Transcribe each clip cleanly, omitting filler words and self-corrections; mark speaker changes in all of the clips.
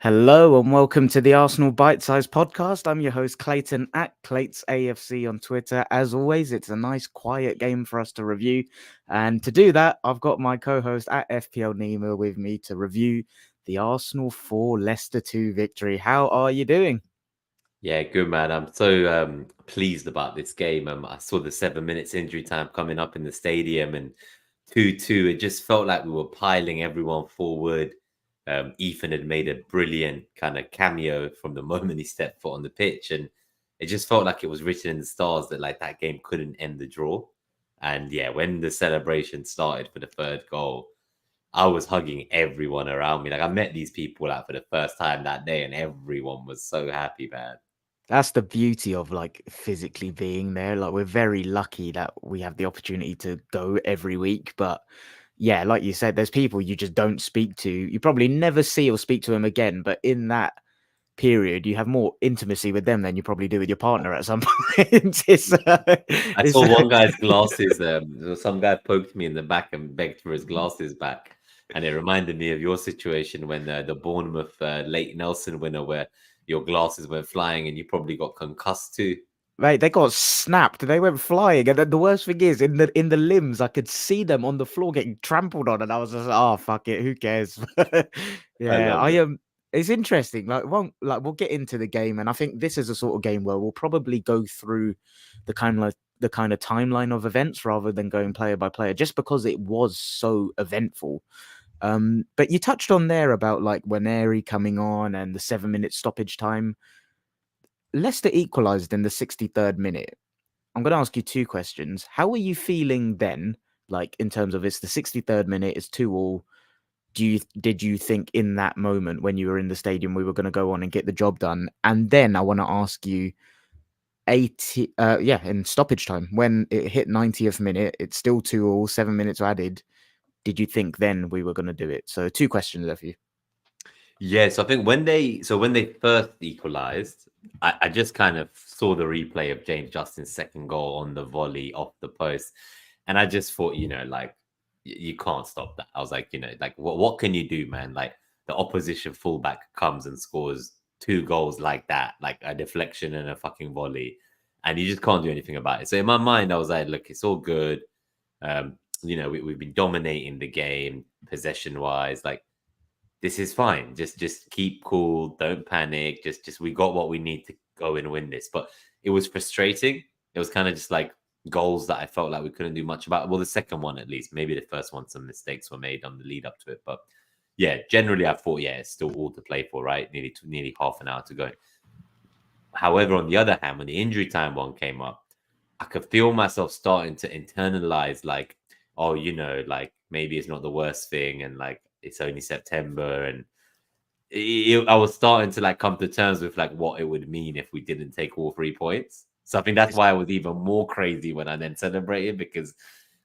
Speaker 1: Hello and welcome to the Arsenal Bite Size Podcast. I'm your host Clayton at Clates AFC on Twitter. As always, it's a nice quiet game for us to review. And to do that, I've got my co-host at FPL Nemo with me to review the Arsenal 4 Leicester 2 victory. How are you doing?
Speaker 2: Yeah, good man. I'm so pleased about this game. I saw the 7 minutes injury time coming up in the stadium and 2-2. It just felt like we were piling everyone forward. Ethan had made a brilliant kind of cameo from the moment he stepped foot on the pitch, and it just felt like it was written in the stars that like that game couldn't end the draw. And yeah, when the celebration started for the third goal, I was hugging everyone around me. Like I met these people out for the first time that day, and everyone was so happy, man.
Speaker 1: That's the beauty of like physically being there. Like we're very lucky that we have the opportunity to go every week. But yeah, like you said, there's people you just don't speak to. You probably never see or speak to them again. But in that period, you have more intimacy with them than you probably do with your partner at some point.
Speaker 2: I saw one guy's glasses. Some guy poked me in the back and begged for his glasses back, and it reminded me of your situation when the Bournemouth late Nelson winner, where your glasses went flying and you probably got concussed too.
Speaker 1: Mate, they got snapped. They went flying, and then the worst thing is, in the limbs, I could see them on the floor getting trampled on, and I was just, oh fuck it, who cares?
Speaker 2: I
Speaker 1: Yeah,
Speaker 2: love
Speaker 1: I
Speaker 2: it.
Speaker 1: am. It's interesting. We'll get into the game, and I think this is a sort of game where we'll probably go through the kind of timeline of events rather than going player by player, just because it was so eventful. But you touched on there about like Nwaneri coming on and the 7 minute stoppage time. Leicester equalised in the 63rd minute. I'm going to ask you two questions. How were you feeling then? Like in terms of it's the 63rd minute, it's 2-2. Did you think in that moment when you were in the stadium we were going to go on and get the job done? And then I want to ask you 80 in stoppage time when it hit 90th minute, it's still 2-2, 7 minutes added. Did you think then we were going to do it? So two questions there for you.
Speaker 2: Yeah, so I think when they first equalized, I just kind of saw the replay of James Justin's second goal on the volley off the post, and I just thought, like you can't stop that. I was like, like what can you do, man? Like the opposition fullback comes and scores two goals like that, like a deflection and a fucking volley, and you just can't do anything about it. So in my mind, I was like, look, it's all good. We've been dominating the game possession wise, like this is fine. Just keep cool. Don't panic. Just we got what we need to go and win this. But it was frustrating. It was kind of just like goals that I felt like we couldn't do much about. Well, the second one at least. Maybe the first one, some mistakes were made on the lead up to it. But yeah, generally I thought, yeah, it's still all to play for, right? Nearly half an hour to go. However, on the other hand, when the injury time one came up, I could feel myself starting to internalize like, oh, like maybe it's not the worst thing, and like it's only September, and I was starting to like come to terms with like what it would mean if we didn't take all 3 points. So I think that's why I was even more crazy when I then celebrated, because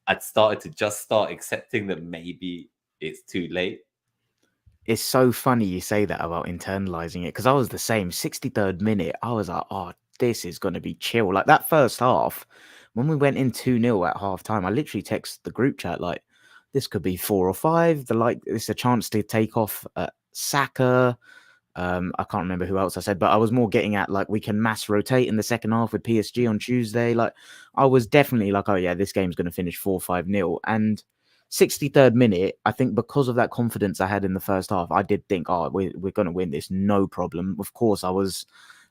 Speaker 2: I'd started to just start accepting that maybe it's too late.
Speaker 1: It's so funny you say that about internalizing it because I was the same. 63rd minute, I was like, oh, this is going to be chill. Like that first half, when we went in 2-0 at half time, I literally texted the group chat, like, this could be 4 or 5. It's a chance to take off Saka. I can't remember who else I said, but I was more getting at like we can mass rotate in the second half with PSG on Tuesday. Like I was definitely like, oh yeah, this game's going to finish 4-5-0. And 63rd minute, I think because of that confidence I had in the first half, I did think, oh, we're going to win this, no problem. Of course, I was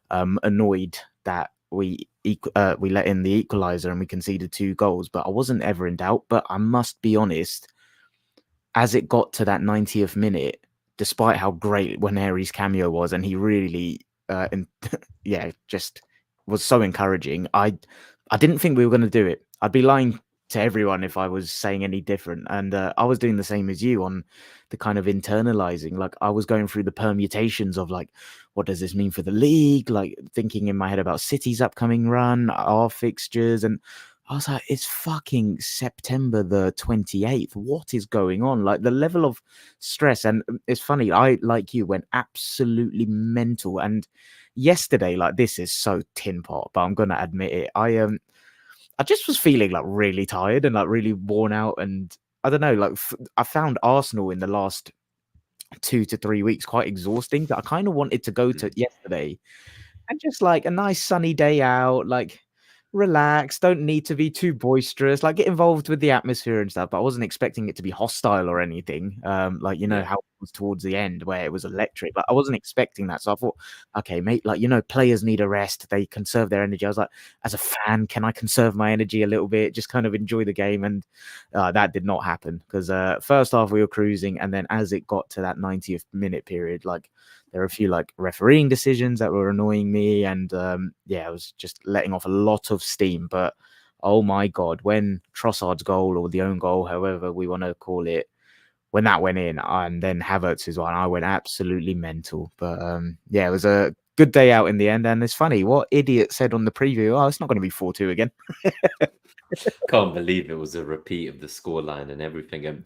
Speaker 1: annoyed that we let in the equalizer and we conceded 2 goals, but I wasn't ever in doubt. But I must be honest, as it got to that 90th minute, despite how great Nwaneri's cameo was, and he really, just was so encouraging. I didn't think we were going to do it. I'd be lying to everyone if I was saying any different. And I was doing the same as you on the kind of internalizing. Like I was going through the permutations of like, what does this mean for the league? Like thinking in my head about City's upcoming run, our fixtures, and I was like, it's fucking September the 28th. What is going on? Like the level of stress. And it's funny, I, like you, went absolutely mental. And yesterday, like this is so tin pot, but I'm gonna admit it. I just was feeling like really tired and like really worn out. And I don't know, like I found Arsenal in the last 2 to 3 weeks quite exhausting. That I kind of wanted to go to yesterday and just like a nice sunny day out, like relax, don't need to be too boisterous, like get involved with the atmosphere and stuff. But I wasn't expecting it to be hostile or anything. Like
Speaker 2: Yeah.
Speaker 1: how it was towards the end where it was electric. Like I wasn't expecting that. So I thought, okay, mate, like players need a rest, they conserve their energy. I was like, as a fan, can I conserve my energy a little bit? Just kind of enjoy the game. And that did not happen because first half we were cruising, and then as it got to that 90th minute period, like there were a few like refereeing decisions that were annoying me, and I was just letting off a lot of steam. But oh my god, when Trossard's goal, or the own goal, however we want to call it, when that went in, and then Havertz's one, I went absolutely mental. But it was a good day out in the end. And it's funny, what idiot said on the preview, oh, it's not going to be 4-2 again.
Speaker 2: Can't believe it was a repeat of the scoreline and everything.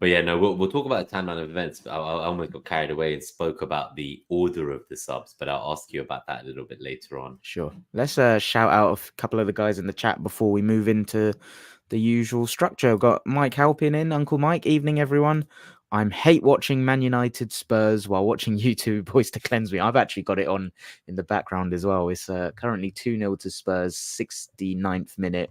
Speaker 2: But yeah, no, we'll talk about the timeline of events. I almost got carried away and spoke about the order of the subs, but I'll ask you about that a little bit later on.
Speaker 1: Sure. Let's shout out a couple of the guys in the chat before we move into the usual structure. We've got Mike Halpin in. Uncle Mike, evening, everyone. I'm hate watching Man United Spurs while watching YouTube boys to cleanse me. I've actually got it on in the background as well. It's currently 2-0 to Spurs, 69th minute.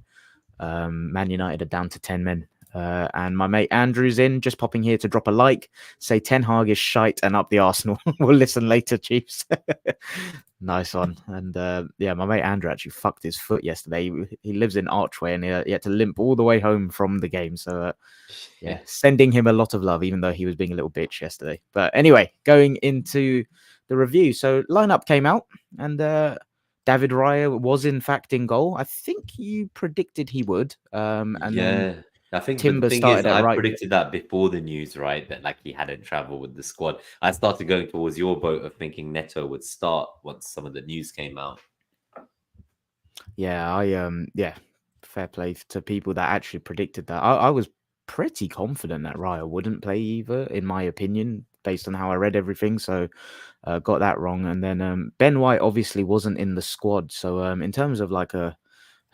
Speaker 1: Man United are down to 10 men. And my mate Andrew's in, just popping here to drop a like, say Ten Hag is shite and up the Arsenal. We'll listen later, Chiefs. Nice one. And my mate Andrew actually fucked his foot yesterday. He lives in Archway, and he had to limp all the way home from the game. So sending him a lot of love, even though he was being a little bitch yesterday. But anyway, going into the review. So lineup came out, and David Raya was in fact in goal. I think you predicted he would. Then
Speaker 2: I think
Speaker 1: Timber
Speaker 2: the thing
Speaker 1: started
Speaker 2: is,
Speaker 1: at
Speaker 2: I
Speaker 1: right.
Speaker 2: predicted that before the news, right? That like he hadn't traveled with the squad. I started going towards your boat of thinking Neto would start once some of the news came out.
Speaker 1: Yeah, fair play to people that actually predicted that. I was pretty confident that Raya wouldn't play either, in my opinion, based on how I read everything. So got that wrong. And then Ben White obviously wasn't in the squad. So in terms of like a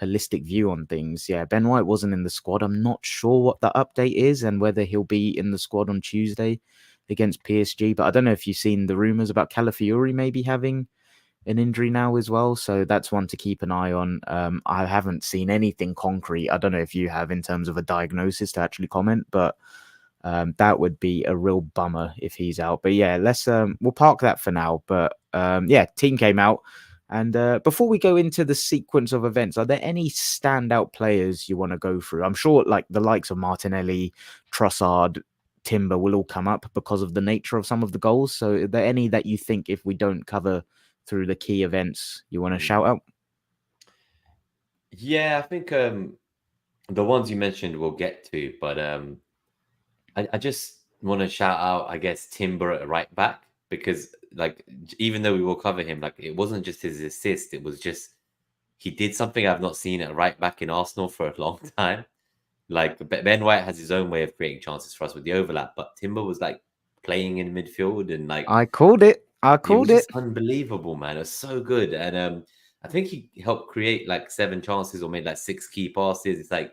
Speaker 1: holistic view on things, Ben White wasn't in the squad. I'm not sure what the update is and whether he'll be in the squad on Tuesday against PSG. But I don't know if you've seen the rumours about Calafiori maybe having an injury now as well, so that's one to keep an eye on. I haven't seen anything concrete. I don't know if you have in terms of a diagnosis to actually comment, but that would be a real bummer if he's out. But yeah, let's we'll park that for now. But team came out. And before we go into the sequence of events, are there any standout players you want to go through? I'm sure like the likes of Martinelli, Trossard, Timber will all come up because of the nature of some of the goals. So are there any that you think if we don't cover through the key events you want to shout out?
Speaker 2: Yeah, I think the ones you mentioned we'll get to, but I just want to shout out, I guess, Timber at right back, because like even though we will cover him, like it wasn't just his assist, it was just he did something I've not seen at right back in Arsenal for a long time. Like Ben White has his own way of creating chances for us with the overlap, but Timber was like playing in midfield and like
Speaker 1: I called it.
Speaker 2: It was just unbelievable, man. It was so good. And I think he helped create like 7 chances or made like 6 key passes. It's like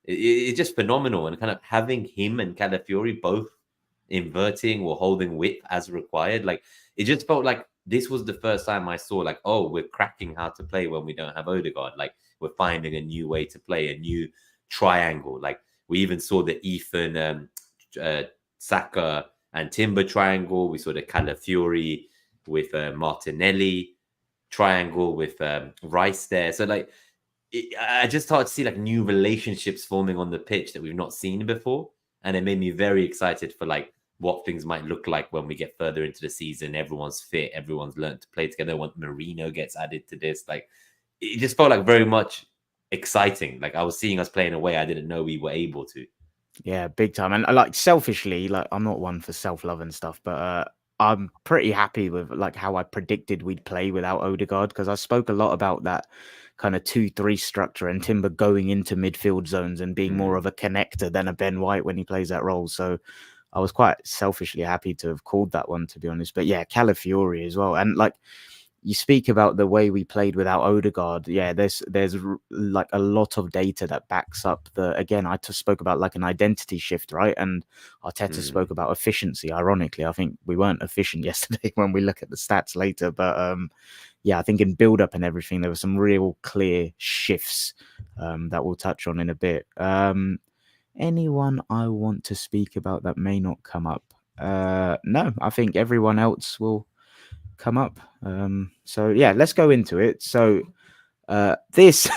Speaker 2: it's just phenomenal. And kind of having him and Calafiori both inverting or holding width as required, like it just felt like this was the first time I saw like, oh, we're cracking how to play when we don't have Odegaard. Like we're finding a new way to play, a new triangle. Like we even saw the Ethan Saka and Timber triangle. We saw the Calafiori with Martinelli triangle with Rice there. So like I just started to see like new relationships forming on the pitch that we've not seen before. And it made me very excited for like what things might look like when we get further into the season. Everyone's fit, everyone's learned to play together. When Marino gets added to this, like it just felt like very much exciting. Like I was seeing us play in a way I didn't know we were able to.
Speaker 1: Yeah, big time. And like selfishly, like I'm not one for self-love and stuff, but I'm pretty happy with like how I predicted we'd play without Odegaard, because I spoke a lot about that kind of 2-3 structure and Timber going into midfield zones and being more of a connector than a Ben White when he plays that role. So I was quite selfishly happy to have called that one, to be honest. But yeah, Calafiori as well. And like you speak about the way we played without Odegaard. Yeah, there's like a lot of data that backs up the. Again, I just spoke about like an identity shift, right? And Arteta spoke about efficiency. Ironically, I think we weren't efficient yesterday when we look at the stats later, but yeah, I think in build up and everything, there were some real clear shifts that we'll touch on in a bit. Anyone I want to speak about that may not come up? No, I think everyone else will come up. So yeah, let's go into it. So this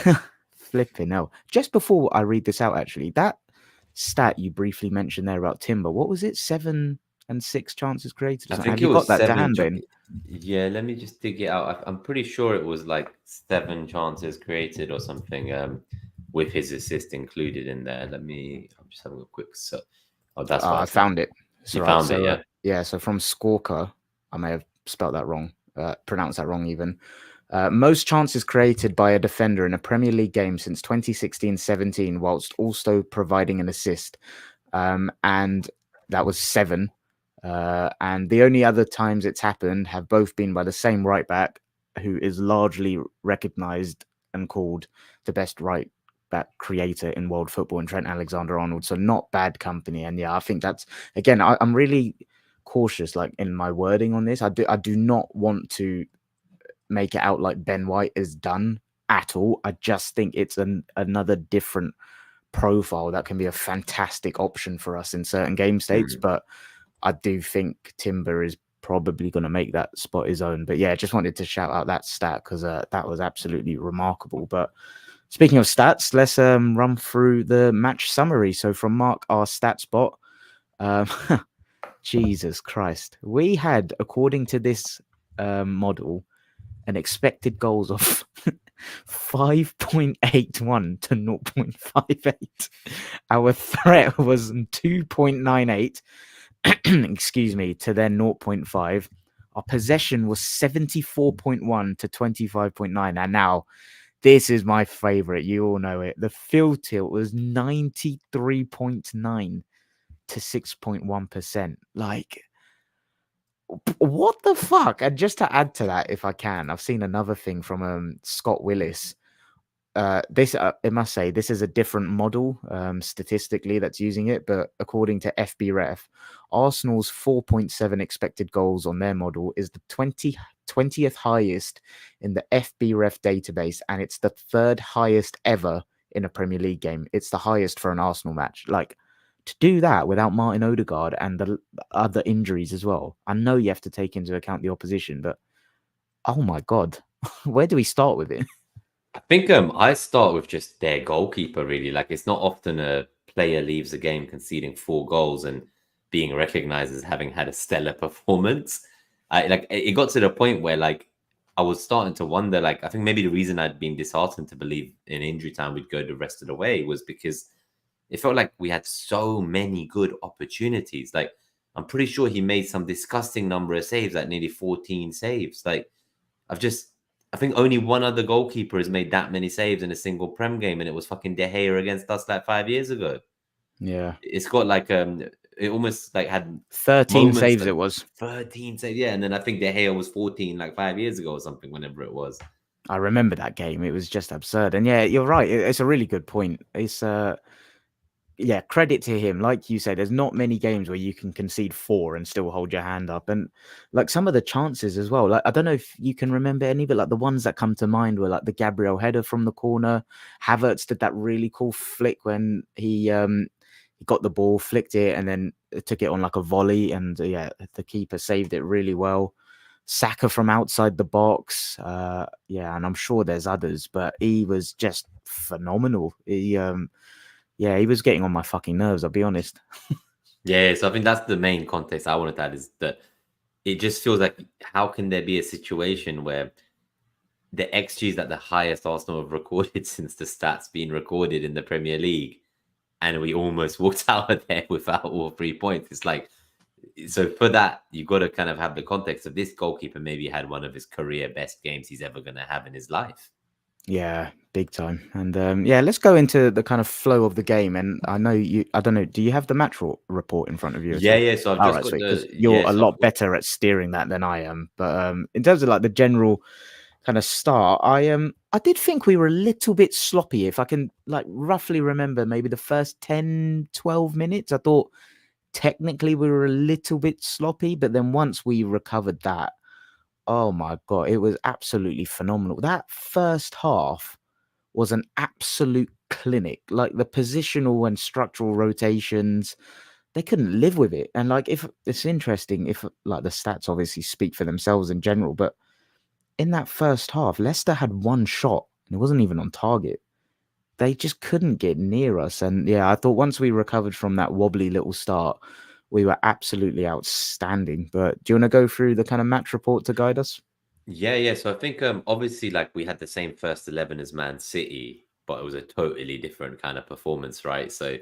Speaker 1: flipping hell. Just before I read this out, actually, that stat you briefly mentioned there about Timber, what was it? 7 and 6 chances created or
Speaker 2: I
Speaker 1: something?
Speaker 2: think
Speaker 1: Have
Speaker 2: it
Speaker 1: you got
Speaker 2: was
Speaker 1: that to
Speaker 2: seven.
Speaker 1: hand, Ben?
Speaker 2: Yeah, let me just dig it out. I'm pretty sure it was like 7 chances created or something. With his assist included in there. I'm just having a quick. Oh, that's why
Speaker 1: I
Speaker 2: it's not.
Speaker 1: found it. It's
Speaker 2: You
Speaker 1: all right.
Speaker 2: found it,
Speaker 1: So
Speaker 2: yeah.
Speaker 1: yeah, so from Squawker, I may have spelled that wrong, pronounced that wrong even. Most chances created by a defender in a Premier League game since 2016-17, whilst also providing an assist. And that was 7. And the only other times it's happened have both been by the same right back, who is largely recognised and called the best right back creator in world football, and Trent Alexander-Arnold. So not bad company. And yeah, I think that's, again, I'm really cautious like in my wording on this. I do not want to make it out like Ben White is done at all. I just think it's another different profile that can be a fantastic option for us in certain game states. But I do think Timber is probably going to make that spot his own. But yeah, just wanted to shout out that stat because that was absolutely remarkable. But speaking of stats, let's run through the match summary. So from MarkStatsBot, Jesus Christ, we had, according to this model, an expected goals of 5.81 to 0.58. Our threat was 2.98, excuse me, to their 0.5. Our possession was 74.1 to 25.9. And now, this is my favorite. You all know it. The field tilt was 93.9 to 6.1%. Like, what the fuck? And just to add to that, if I can, I've seen another thing from Scott Willis. This I must say, this is a different model statistically that's using it, but according to FBref, Arsenal's 4.7 expected goals on their model is the 20th highest in the FBref database, and it's the 3rd highest ever in a Premier League game. It's the highest for an Arsenal match. Like, to do that without Martin Odegaard and the other injuries as well, I know you have to take into account the opposition, but oh my God, where do we start with it?
Speaker 2: I think I start with just their goalkeeper, really. Like, it's not often a player leaves a game conceding 4 goals and being recognized as having had a stellar performance. It got to the point where like I was starting to wonder, like, I think maybe the reason I'd been disheartened to believe in injury time we'd go the rest of the way was because it felt like we had so many good opportunities. Like, I'm pretty sure he made some disgusting number of saves, like nearly 14 saves. Like, I think only one other goalkeeper has made that many saves in a single Prem game, and it was fucking De Gea against us like 5 years ago.
Speaker 1: Yeah.
Speaker 2: It's got like it almost like had
Speaker 1: 13 saves it was.
Speaker 2: 13 saves, yeah. And then I think De Gea was 14 like 5 years ago or something, whenever it was.
Speaker 1: I remember that game. It was just absurd. And yeah, you're right. It's a really good point. It's yeah, credit to him. Like you said, there's not many games where you can concede 4 and still hold your hand up. And like some of the chances as well. Like, I don't know if you can remember any, but like the ones that come to mind were like the Gabriel header from the corner. Havertz did that really cool flick when he got the ball, flicked it, and then took it on like a volley. And yeah, the keeper saved it really well. Saka from outside the box. Yeah, and I'm sure there's others, but he was just phenomenal. Yeah, he was getting on my fucking nerves, I'll be honest.
Speaker 2: Yeah, so I think that's the main context I wanted to add, is that it just feels like, how can there be a situation where the XGs at the highest Arsenal have recorded since the stats being recorded in the Premier League, and we almost walked out of there without all 3 points? It's like, so for that, you've got to kind of have the context of this goalkeeper maybe had one of his career best games he's ever going to have in his life.
Speaker 1: Yeah, big time. And yeah, let's go into the kind of flow of the game. And I know you. I don't know. Do you have the match report in front of you at
Speaker 2: Yeah,
Speaker 1: all?
Speaker 2: yeah. So I've
Speaker 1: All
Speaker 2: just
Speaker 1: right,
Speaker 2: got
Speaker 1: sweet. Because
Speaker 2: the
Speaker 1: you're
Speaker 2: yeah.
Speaker 1: a
Speaker 2: So I've
Speaker 1: lot
Speaker 2: got
Speaker 1: better at steering that than I am. But in terms of like the general kind of start, I did think we were a little bit sloppy. If I can like roughly remember, maybe the first 10, 12 minutes, I thought technically we were a little bit sloppy. But then once we recovered that, oh my god, it was absolutely phenomenal. That first half was an absolute clinic. Like the positional and structural rotations, they couldn't live with it. And like, if it's interesting, if like the stats obviously speak for themselves in general, but in that first half, Leicester had one shot and it wasn't even on target. They just couldn't get near us. And yeah, I thought once we recovered from that wobbly little start, we were absolutely outstanding. But do you want to go through the kind of match report to guide us?
Speaker 2: yeah, yeah. So I think obviously like we had the same first 11 as Man City, but it was a totally different kind of performance, right? So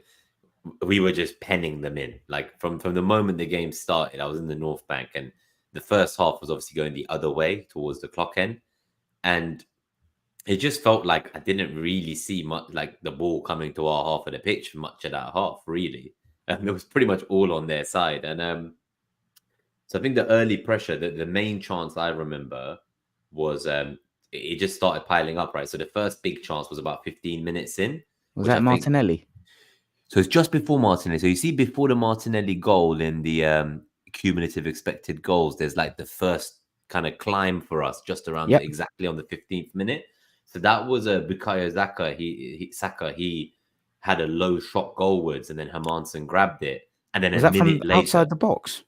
Speaker 2: we were just penning them in. Like from the moment the game started, I was in the North Bank, and the first half was obviously going the other way towards the clock end, and it just felt like I didn't really see much like the ball coming to our half of the pitch for much of that half, really. And it was pretty much all on their side. And so I think the early pressure, the main chance I remember was it just started piling up, right? So the first big chance was about 15 minutes in,
Speaker 1: Was
Speaker 2: which I
Speaker 1: that
Speaker 2: think
Speaker 1: Martinelli?
Speaker 2: so it's just before Martinelli. So you see before the Martinelli goal in the cumulative expected goals, there's like the first kind of climb for us just around
Speaker 1: Yep.
Speaker 2: exactly on the 15th minute. So that was a Bukayo Saka. He had a low shot goalwards, and then Hermansen grabbed it, and then
Speaker 1: Was
Speaker 2: a
Speaker 1: that from
Speaker 2: minute later,
Speaker 1: outside the box?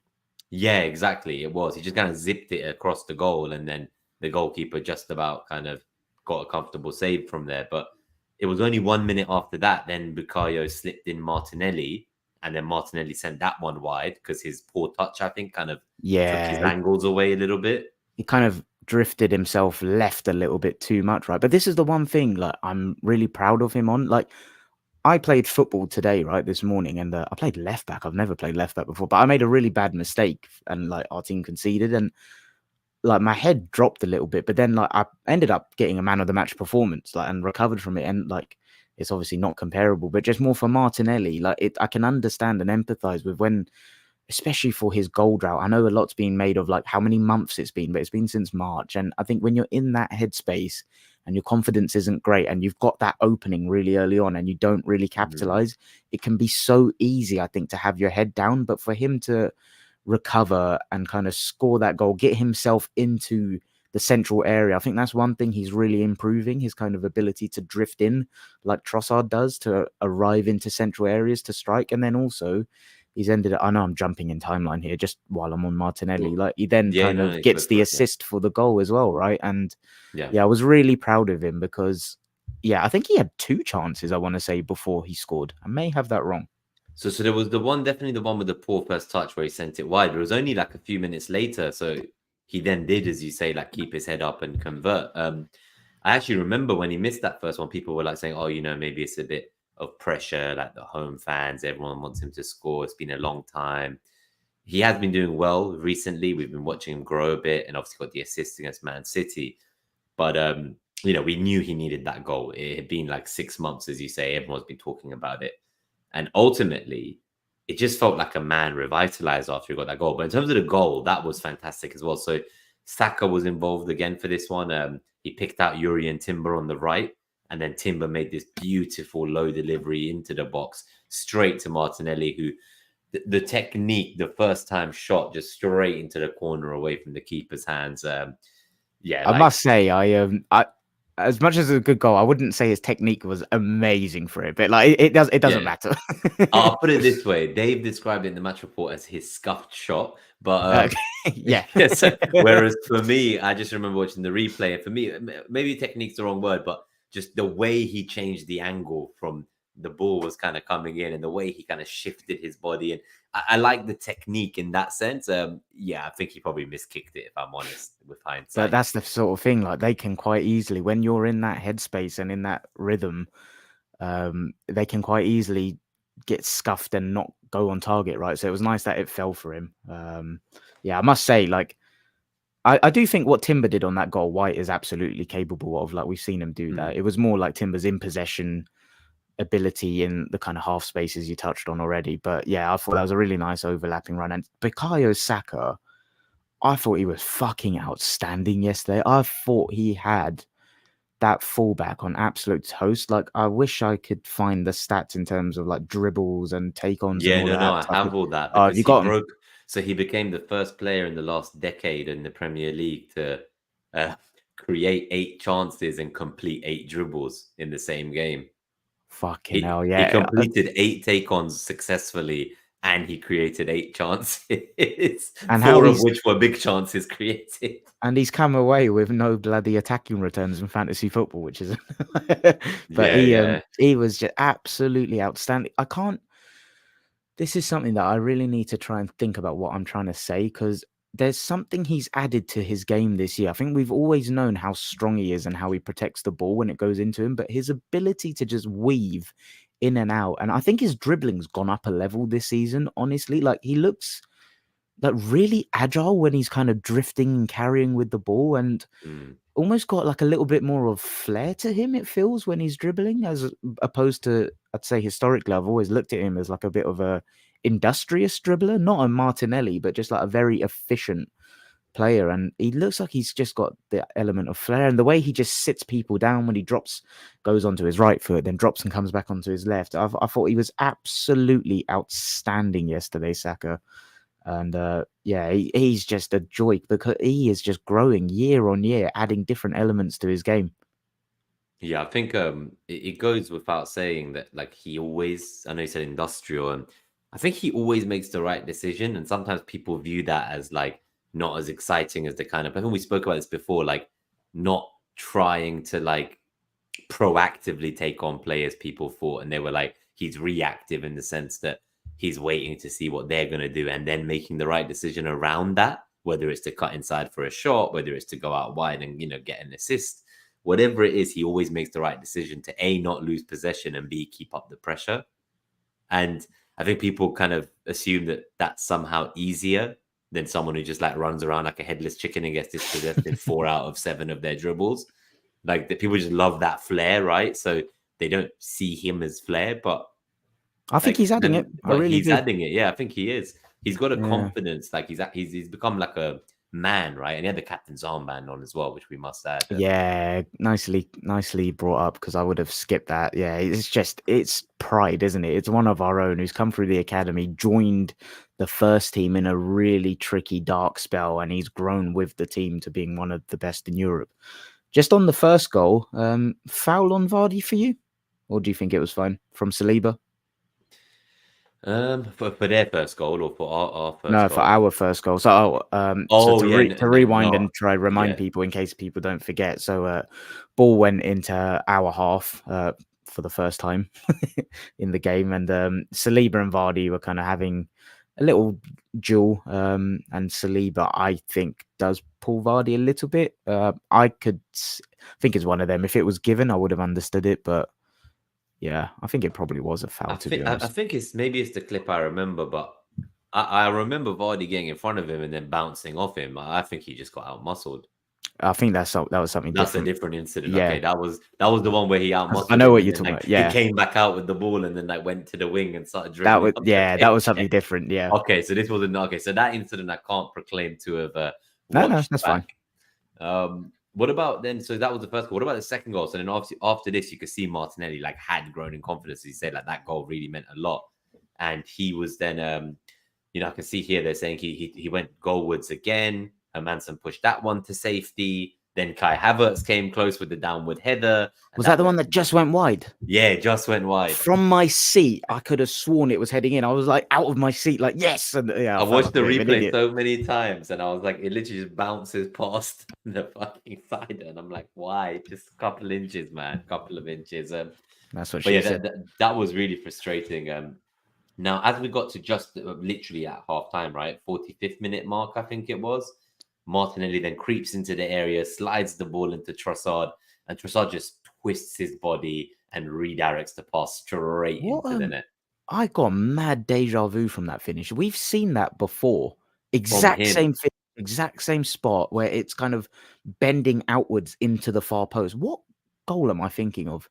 Speaker 2: yeah, exactly. It was. He just kind of zipped it across the goal, and then the goalkeeper just about kind of got a comfortable save from there. But it was only 1 minute after that, then Bukayo slipped in Martinelli, and then Martinelli sent that one wide because his poor touch, I think, kind of took his
Speaker 1: Yeah,
Speaker 2: angles away a little bit.
Speaker 1: he kind of drifted himself left a little bit too much, right? But this is the one thing like I'm really proud of him on. Like I played football today, right, this morning, and I played left back. I've never played left back before, but I made a really bad mistake, and like our team conceded, and like my head dropped a little bit. But then like I ended up getting a man of the match performance, like and recovered from it, and like it's obviously not comparable, but just more for Martinelli. Like it, I can understand and empathize with when especially for his goal drought. I know a lot's been made of like how many months it's been, but it's been since March. And I think when you're in that headspace and your confidence isn't great and you've got that opening really early on and you don't really
Speaker 2: Mhm.
Speaker 1: capitalize, it can be so easy, I think, to have your head down. But for him to recover and kind of score that goal, get himself into the central area, I think that's one thing he's really improving, his kind of ability to drift in like Trossard does, to arrive into central areas to strike. And then also he's ended up, I know I'm jumping in timeline here just while I'm on Martinelli,
Speaker 2: Well,
Speaker 1: like he then
Speaker 2: yeah,
Speaker 1: kind
Speaker 2: no,
Speaker 1: of
Speaker 2: no, go
Speaker 1: gets the
Speaker 2: for it. Yeah,
Speaker 1: assist for the goal as well, right? And
Speaker 2: yeah.
Speaker 1: yeah, I was really proud of him because yeah, I think he had two chances, I want to say, before he scored. I may have that wrong.
Speaker 2: So there was the one, definitely the one with the poor first touch where he sent it wide, but it was only like a few minutes later. So he then did, as you say, like keep his head up and convert. I actually remember when he missed that first one, people were like saying, "Oh, maybe it's a bit of pressure, like the home fans, everyone wants him to score. It's been a long time." He has been doing well recently. We've been watching him grow a bit, and obviously got the assist against Man City. But we knew he needed that goal. It had been like 6 months, as you say. Everyone's been talking about it, and ultimately, it just felt like a man revitalized after he got that goal. But in terms of the goal, that was fantastic as well. So Saka was involved again for this one. He picked out Yuri and Timber on the right, and then Timber made this beautiful low delivery into the box straight to Martinelli, who the technique, the first time shot, just straight into the corner away from the keeper's hands. Yeah,
Speaker 1: I
Speaker 2: like
Speaker 1: must say, I as much as it's a good goal, I wouldn't say his technique was amazing for it, but like it doesn't
Speaker 2: yeah.
Speaker 1: matter.
Speaker 2: I'll put it this way: Dave described it in the match report as his scuffed shot, but
Speaker 1: Okay, yeah.
Speaker 2: yes. Whereas for me, I just remember watching the replay, and for me, maybe technique's the wrong word, but just the way he changed the angle from the ball was kind of coming in, and the way he kind of shifted his body, and I like the technique in that sense. Yeah, I think he probably miskicked it, if I'm honest, with
Speaker 1: But
Speaker 2: hindsight.
Speaker 1: that's the sort of thing, like they can quite easily, when you're in that headspace and in that rhythm, they can quite easily get scuffed and not go on target, right? So it was nice that it fell for him. Yeah, I must say, like I do think what Timber did on that goal, White is absolutely capable of. Like, we've seen him do that. It was more like Timber's in possession ability in the kind of half spaces you touched on already. But yeah, I thought that was a really nice overlapping run. And Bukayo Saka, I thought he was fucking outstanding yesterday. I thought he had that fullback on absolute toast. Like, I wish I could find the stats in terms of like dribbles and take-ons and
Speaker 2: Yeah,
Speaker 1: all
Speaker 2: no,
Speaker 1: that
Speaker 2: I
Speaker 1: stuff.
Speaker 2: have all that
Speaker 1: Oh,
Speaker 2: because
Speaker 1: you
Speaker 2: he
Speaker 1: got him.
Speaker 2: broke. So he became the first player in the last decade in the Premier League to uh, create 8 chances and complete 8 dribbles in the same game.
Speaker 1: Fucking hell,
Speaker 2: He
Speaker 1: yeah.
Speaker 2: completed 8 take-ons successfully, and he created 8 chances,
Speaker 1: And how
Speaker 2: 4 of
Speaker 1: he's
Speaker 2: which were big chances created.
Speaker 1: And he's come away with no bloody attacking returns in fantasy football, which is but
Speaker 2: Yeah.
Speaker 1: he was just absolutely outstanding. This is something that I really need to try and think about what I'm trying to say, because there's something he's added to his game this year. I think we've always known how strong he is and how he protects the ball when it goes into him, but his ability to just weave in and out, and I think his dribbling's gone up a level this season, honestly. Like, he looks like really agile when he's kind of drifting and carrying with the ball, and
Speaker 2: Mm.
Speaker 1: almost got like a little bit more of flair to him, it feels, when he's dribbling, as opposed to, I'd say, historically, I've always looked at him as like a bit of a industrious dribbler, not a Martinelli, but just like a very efficient player. And he looks like he's just got the element of flair, and the way he just sits people down when he goes onto his right foot, then drops and comes back onto his left. I thought he was absolutely outstanding yesterday, Saka. And yeah, he's just a joy, because he is just growing year on year, adding different elements to his game.
Speaker 2: Yeah, I think it goes without saying that like he always, I know you said industrial, and I think he always makes the right decision. And sometimes people view that as like not as exciting as the kind of, I think we spoke about this before, like not trying to like proactively take on players people thought, and they were like he's reactive in the sense that he's waiting to see what they're going to do and then making the right decision around that, whether it's to cut inside for a shot, whether it's to go out wide and get an assist, whatever it is, he always makes the right decision to A, not lose possession, and B, keep up the pressure. And I think people kind of assume that that's somehow easier than someone who just like runs around like a headless chicken and gets dispossessed in 4 out of 7 of their dribbles. Like, the people just love that flair, right? So they don't see him as flair, but
Speaker 1: I think he's adding it. I really
Speaker 2: he's
Speaker 1: do.
Speaker 2: adding it. Yeah, I think he is. He's got a
Speaker 1: Yeah.
Speaker 2: confidence. Like he's become like a man, right? And he had the captain's armband on as well, which we must add.
Speaker 1: Yeah, nicely brought up, because I would have skipped that. Yeah, it's pride, isn't it? It's one of our own who's come through the academy, joined the first team in a really tricky dark spell, and he's grown with the team to being one of the best in Europe. Just on the first goal, foul on Vardy for you? Or do you think it was fine from Saliba?
Speaker 2: For their first goal or for our first
Speaker 1: No,
Speaker 2: goal?
Speaker 1: for our first goal. So,
Speaker 2: Oh,
Speaker 1: to
Speaker 2: yeah,
Speaker 1: rewind
Speaker 2: no,
Speaker 1: and try remind
Speaker 2: yeah.
Speaker 1: people in case people don't forget. So, ball went into our half for the first time in the game, and Saliba and Vardy were kind of having a little duel. And Saliba, I think, does pull Vardy a little bit. I think it's one of them. If it was given, I would have understood it, but yeah, I think it probably was a foul, to be
Speaker 2: I
Speaker 1: honest.
Speaker 2: think it's the clip I remember, but I remember Vardy getting in front of him and then bouncing off him. I think he just got out muscled.
Speaker 1: I think that was something
Speaker 2: That's
Speaker 1: different.
Speaker 2: a different incident.
Speaker 1: Yeah.
Speaker 2: Okay, that was the one where he out
Speaker 1: I
Speaker 2: muscled
Speaker 1: know
Speaker 2: him
Speaker 1: what
Speaker 2: and
Speaker 1: you're
Speaker 2: then
Speaker 1: talking
Speaker 2: like
Speaker 1: about.
Speaker 2: he
Speaker 1: Yeah,
Speaker 2: came back out with the ball and then like went to the wing and started
Speaker 1: that
Speaker 2: dribbling
Speaker 1: was
Speaker 2: up the
Speaker 1: that
Speaker 2: pitch.
Speaker 1: was something different. Yeah.
Speaker 2: Okay, so this wasn't okay. So that incident I can't proclaim to have
Speaker 1: No,
Speaker 2: watched
Speaker 1: that's
Speaker 2: back.
Speaker 1: fine.
Speaker 2: What about then? So that was the first goal. What about the second goal? So then obviously after this, you could see Martinelli like had grown in confidence. He said like that goal really meant a lot, and he was then I can see here they're saying he went goalwards again. Manson pushed that one to safety. Then Kai Havertz came close with the downward header.
Speaker 1: Was that the one that just went wide?
Speaker 2: Yeah, it just went wide.
Speaker 1: From my seat, I could have sworn it was heading in. I was like out of my seat, like yes. And yeah,
Speaker 2: I watched
Speaker 1: like
Speaker 2: the replay so many times, and I was like, it literally just bounces past the fucking side, and I'm like, why? Just a couple inches, man, couple of inches.
Speaker 1: That's what
Speaker 2: But
Speaker 1: she
Speaker 2: yeah,
Speaker 1: said.
Speaker 2: that was really frustrating. Now, as we got to just literally at half time, right, 45th minute mark, I think it was, Martinelli then creeps into the area, slides the ball into Trossard, and Trossard just twists his body and redirects the pass straight into the net.
Speaker 1: I got mad deja vu from that finish. We've seen that before.
Speaker 2: From
Speaker 1: Exact
Speaker 2: him.
Speaker 1: same thing. exact same spot where it's kind of bending outwards into the far post. What goal am I thinking of?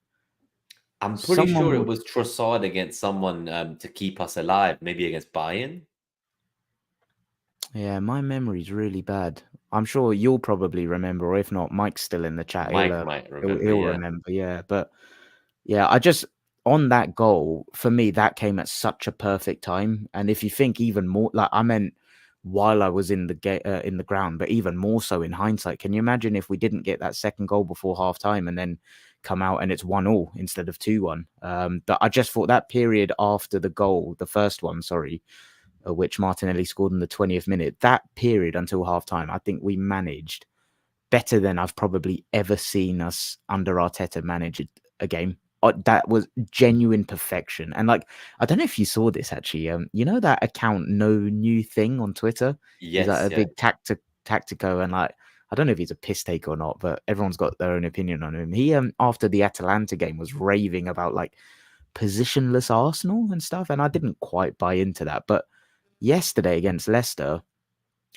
Speaker 2: I'm pretty sure it
Speaker 1: Someone
Speaker 2: was Trossard against someone to keep us alive, maybe against Bayern.
Speaker 1: Yeah, my memory's really bad. I'm sure you'll probably remember, or if not, Mike's still in the chat. He'll
Speaker 2: Mike might
Speaker 1: he'll,
Speaker 2: remember,
Speaker 1: he'll
Speaker 2: yeah.
Speaker 1: remember. Yeah, but yeah, I just on that goal for me that came at such a perfect time. And if you think even more, like I meant while I was in the ground, but even more so in hindsight. Can you imagine if we didn't get that second goal before half time and then come out and it's 1-1 instead of 2-1? But I just thought that period after the goal, the first one, sorry, which Martinelli scored in the 20th minute, that period until half time, I think we managed better than I've probably ever seen us under Arteta manage a game. That was genuine perfection. And like, I don't know if you saw this actually. You know that account No New Thing on Twitter? He's like
Speaker 2: Yes,
Speaker 1: a
Speaker 2: yeah.
Speaker 1: big tactico, and like I don't know if he's a piss take or not, but everyone's got their own opinion on him. He after the Atalanta game was raving about like positionless Arsenal and stuff, and I didn't quite buy into that. But yesterday against Leicester,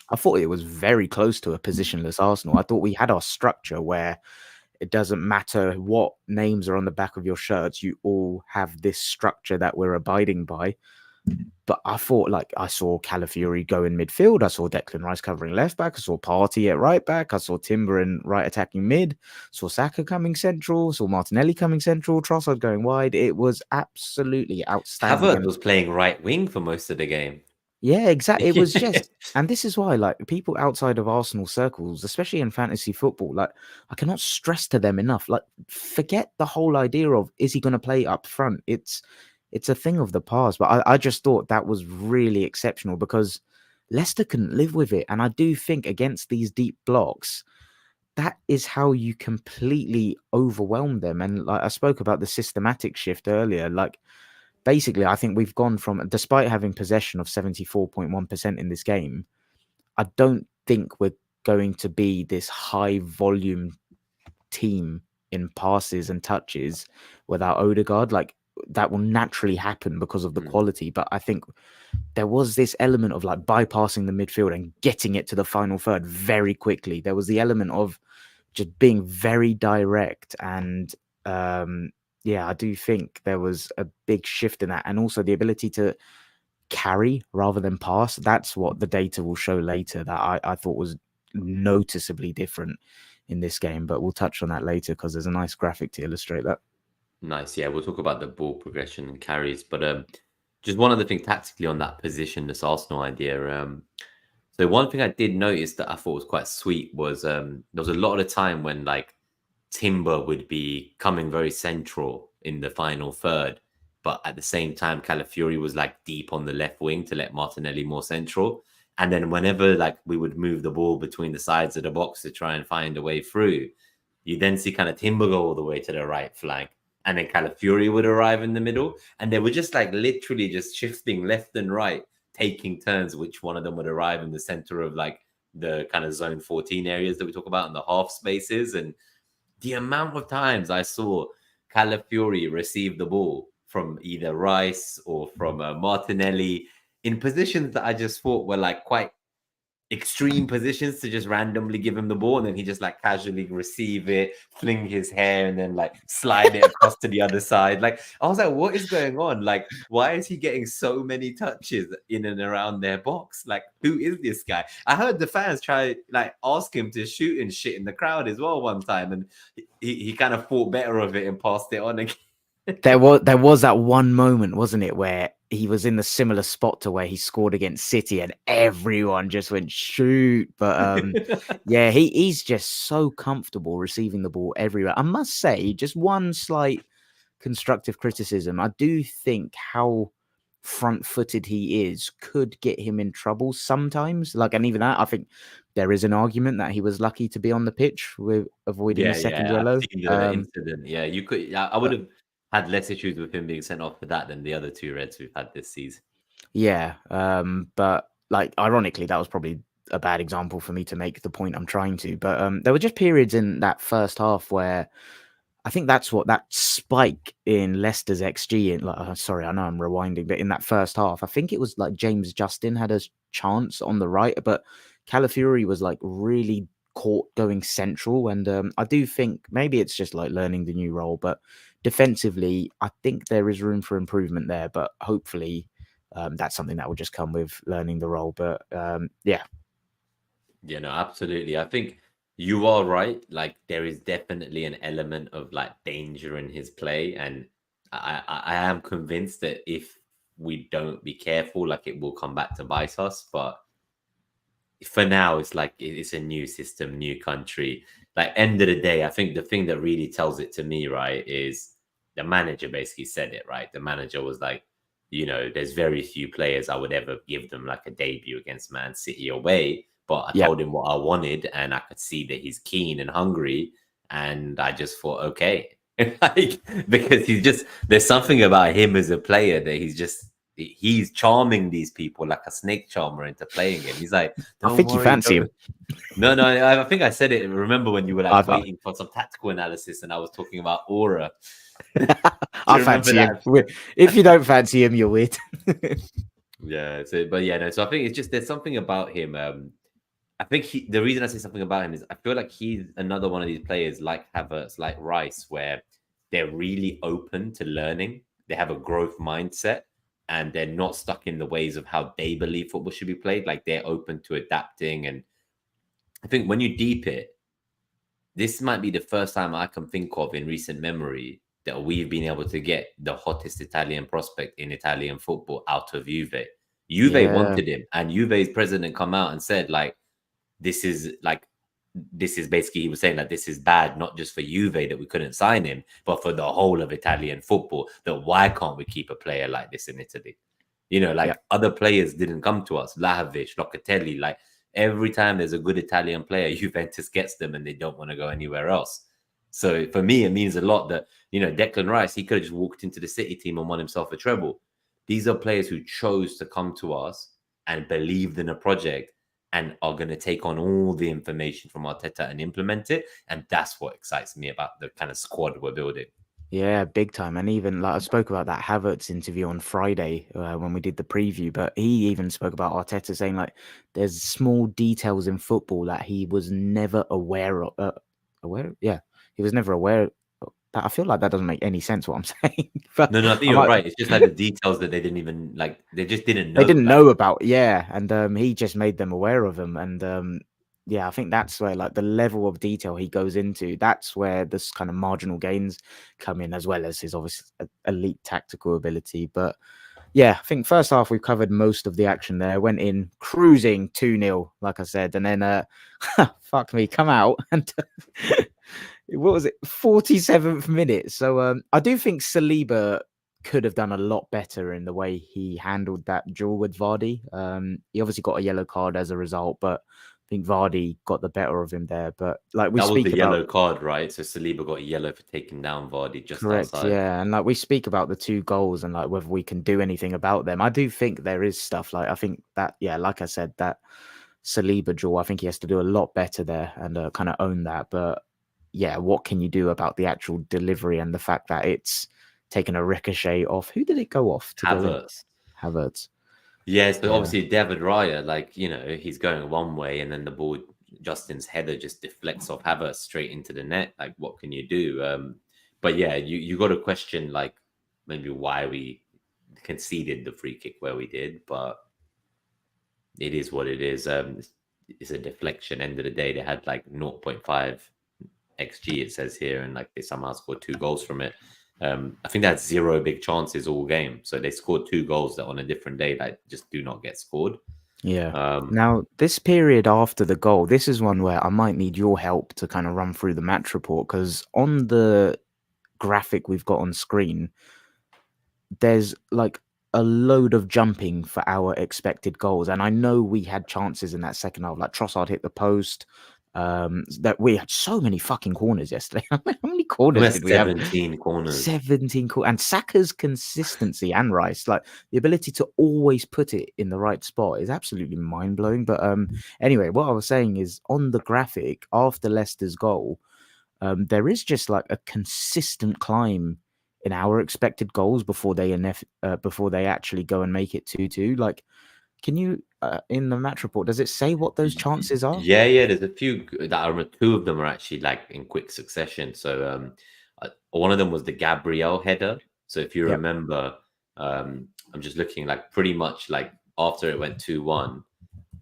Speaker 1: I thought it was very close to a positionless Arsenal. I thought we had our structure where it doesn't matter what names are on the back of your shirts, you all have this structure that we're abiding by. But I thought, like, I saw Calafiori go in midfield. I saw Declan Rice covering left back. I saw Partey at right back. I saw Timber in right attacking mid. Saw Saka coming central. Saw Martinelli coming central. Trossard going wide. It was absolutely outstanding.
Speaker 2: Havertz
Speaker 1: And
Speaker 2: was playing right wing for most of the game.
Speaker 1: yeah, exactly. It was just, and this is why, like, people outside of Arsenal circles, especially in fantasy football, like, I cannot stress to them enough. Like, forget the whole idea of is he going to play up front? It's a thing of the past. But I just thought that was really exceptional because Leicester couldn't live with it, and I do think against these deep blocks, that is how you completely overwhelm them. And like I spoke about the systematic shift earlier, like basically, I think we've gone from, despite having possession of 74.1% in this game, I don't think we're going to be this high volume team in passes and touches without Odegaard. Like that will naturally happen because of the quality. But I think there was this element of like bypassing the midfield and getting it to the final third very quickly. There was the element of just being very direct and yeah, I do think there was a big shift in that, and also the ability to carry rather than pass. That's what the data will show later that I thought was noticeably different in this game, but we'll touch on that later because there's a nice graphic to illustrate that.
Speaker 2: Nice, yeah. We'll talk about the ball progression and carries, but just one other thing tactically on that position, this Arsenal idea. So one thing I did notice that I thought was quite sweet was there was a lot of the time when like Timber would be coming very central in the final third, but at the same time, Calafiori was like deep on the left wing to let Martinelli more central. And then whenever like we would move the ball between the sides of the box to try and find a way through, you then see kind of Timber go all the way to the right flank. And then Calafiori would arrive in the middle. And they were just like literally just shifting left and right, taking turns, which one of them would arrive in the center of like the kind of zone 14 areas that we talk about in the half spaces. And the amount of times I saw Calafiori receive the ball from either Rice or from Martinelli in positions that I just thought were like quite extreme positions to just randomly give him the ball, and then he just like casually receive it, fling his hair, and then like slide it across to the other side. Like I was like, what is going on? Like, why is he getting so many touches in and around their box? Like, who is this guy? I heard the fans try like ask him to shoot and shit in the crowd as well one time, and he kind of thought better of it and passed it on again.
Speaker 1: There was that one moment, wasn't it, where he was in the similar spot to where he scored against City and everyone just went shoot. But yeah, he's just so comfortable receiving the ball everywhere. I must say, just one slight constructive criticism. I do think how front-footed he is could get him in trouble sometimes. Like, and even that, I think there is an argument that he was lucky to be on the pitch with avoiding a second
Speaker 2: I've
Speaker 1: yellow.
Speaker 2: seen the incident. Yeah, you could. Yeah, I would have had less issues with him being sent off for that than the other two Reds we've had this season.
Speaker 1: Yeah, but like ironically, that was probably a bad example for me to make the point I'm trying to. But there were just periods in that first half where I think that's what that spike in Leicester's XG. Like, sorry, I know I'm rewinding, but in that first half, I think it was like James Justin had a chance on the right, but Calafiori was like really caught going central, and I do think maybe it's just like learning the new role, but defensively, I think there is room for improvement there. But hopefully, that's something that will just come with learning the role. But yeah,
Speaker 2: Yeah, no, absolutely. I think you are right. Like there is definitely an element of like danger in his play, and I am convinced that if we don't be careful, like it will come back to bite us. But for now, it's like it's a new system, new country. Like end of the day, I think the thing that really tells it to me, right, is the manager basically said it, right? The manager was like, there's very few players I would ever give them like a debut against Man City away. But I
Speaker 1: yeah,
Speaker 2: told him what I wanted, and I could see that he's keen and hungry. And I just thought, okay, like because there's something about him as a player that he's charming these people like a snake charmer into playing him. He's like,
Speaker 1: I
Speaker 2: don't
Speaker 1: think you
Speaker 2: worry,
Speaker 1: fancy
Speaker 2: don't.
Speaker 1: him.
Speaker 2: No, no, I think I said it. Remember when you were like
Speaker 1: I,
Speaker 2: waiting for some tactical analysis and I was talking about aura? Do
Speaker 1: I
Speaker 2: you remember
Speaker 1: fancy him.
Speaker 2: that?
Speaker 1: If you don't fancy him, you're weird.
Speaker 2: Yeah. So, but yeah, no. So I think it's just there's something about him. I think the reason I say something about him is I feel like he's another one of these players like Havertz, like Rice, where they're really open to learning. They have a growth mindset and they're not stuck in the ways of how they believe football should be played. Like they're open to adapting. And I think when you deep it, this might be the first time I can think of in recent memory that we've been able to get the hottest Italian prospect in Italian football out of Juve. Juve
Speaker 1: Yeah,
Speaker 2: wanted him, and Juve's president come out and said, this is like this is basically he was saying that this is bad, not just for Juve that we couldn't sign him, but for the whole of Italian football. That why can't we keep a player like this in Italy?
Speaker 1: yeah,
Speaker 2: Like other players didn't come to us, Vlahovic, Locatelli. Like every time there's a good Italian player, Juventus gets them and they don't want to go anywhere else. So for me, it means a lot that, Declan Rice, he could have just walked into the City team and won himself a treble. These are players who chose to come to us and believed in a project and are going to take on all the information from Arteta and implement it. And that's what excites me about the kind of squad we're building.
Speaker 1: yeah, big time. And even like I spoke about that Havertz interview on Friday when we did the preview, but he even spoke about Arteta saying like there's small details in football that he was never aware of. Aware? Yeah, he was never aware. That I feel like that doesn't make any sense what I'm saying, but
Speaker 2: No, I think
Speaker 1: I
Speaker 2: you're
Speaker 1: might.
Speaker 2: right. It's just like the details that they didn't even like. They just didn't
Speaker 1: They
Speaker 2: know.
Speaker 1: didn't
Speaker 2: Like,
Speaker 1: know about, yeah, and he just made them aware of them, and yeah, I think that's where like the level of detail he goes into. That's where this kind of marginal gains come in, as well as his obvious elite tactical ability. But yeah, I think first half we've covered most of the action there. Went in cruising 2-0, like I said, and then fuck me, come out and what was it, 47th minute. So I do think Saliba could have done a lot better in the way he handled that duel with Vardy. He obviously got a yellow card as a result, but I think Vardy got the better of him there. But like we
Speaker 2: that was the
Speaker 1: speak about,
Speaker 2: yellow card, right? So Saliba got a yellow for taking down Vardy just
Speaker 1: correct,
Speaker 2: outside.
Speaker 1: yeah, and like we speak about the two goals and like whether we can do anything about them. I do think there is stuff like I think that, yeah, like I said, that Saliba duel, I think he has to do a lot better there and kind of own that. But yeah, what can you do about the actual delivery and the fact that it's taken a ricochet off? Who did it go off to go in?
Speaker 2: Havertz.
Speaker 1: Havertz.
Speaker 2: Yes, but
Speaker 1: Yeah.
Speaker 2: obviously David Raya, like, he's going one way and then the ball, Justin's header just deflects off Havertz straight into the net. Like, what can you do? But yeah, you got to question, like, maybe why we conceded the free kick where we did, but it is what it is. It's a deflection. End of the day, they had like zero point 0.5 XG, it says here, and like they somehow scored 2 goals from it. I think that's 0 big chances all game. So they scored 2 goals that on a different day that just do not get scored.
Speaker 1: Yeah.
Speaker 2: Um,
Speaker 1: Now, this period after the goal, this is one where I might need your help to kind of run through the match report, because on the graphic we've got on screen, there's like a load of jumping for our expected goals. And I know we had chances in that second half, like Trossard hit the post. That we had so many fucking corners yesterday. How many
Speaker 2: we
Speaker 1: corners
Speaker 2: had
Speaker 1: did we have?
Speaker 2: 17 corners.
Speaker 1: 17 and Saka's consistency and Rice, like the ability to always put it in the right spot is absolutely mind-blowing. But anyway, what I was saying is on the graphic after Leicester's goal, there is just like a consistent climb in our expected goals before they actually go and make it 2-2. Like Can you in the match report? Does it say what those chances are?
Speaker 2: Yeah. There's a few that I remember. Two of them are actually like in quick succession. So one of them was the Gabriel header. So if you
Speaker 1: Yep.
Speaker 2: remember, I'm just looking like pretty much like after it went 2-1,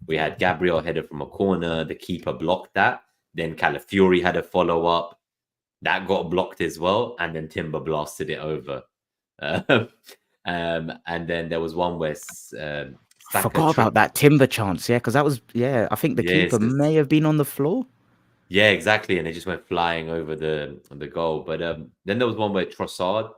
Speaker 2: we had Gabriel header from a corner. The keeper blocked that. Then Calafiori had a follow up that got blocked as well, and then Timber blasted it over. And then there was one where Saka
Speaker 1: Forgot about
Speaker 2: tripped.
Speaker 1: that Timber chance. Yeah, because that was I think the keeper
Speaker 2: Yes,
Speaker 1: may have been on the floor.
Speaker 2: yeah, exactly. And it just went flying over the goal. But then there was one where Trossard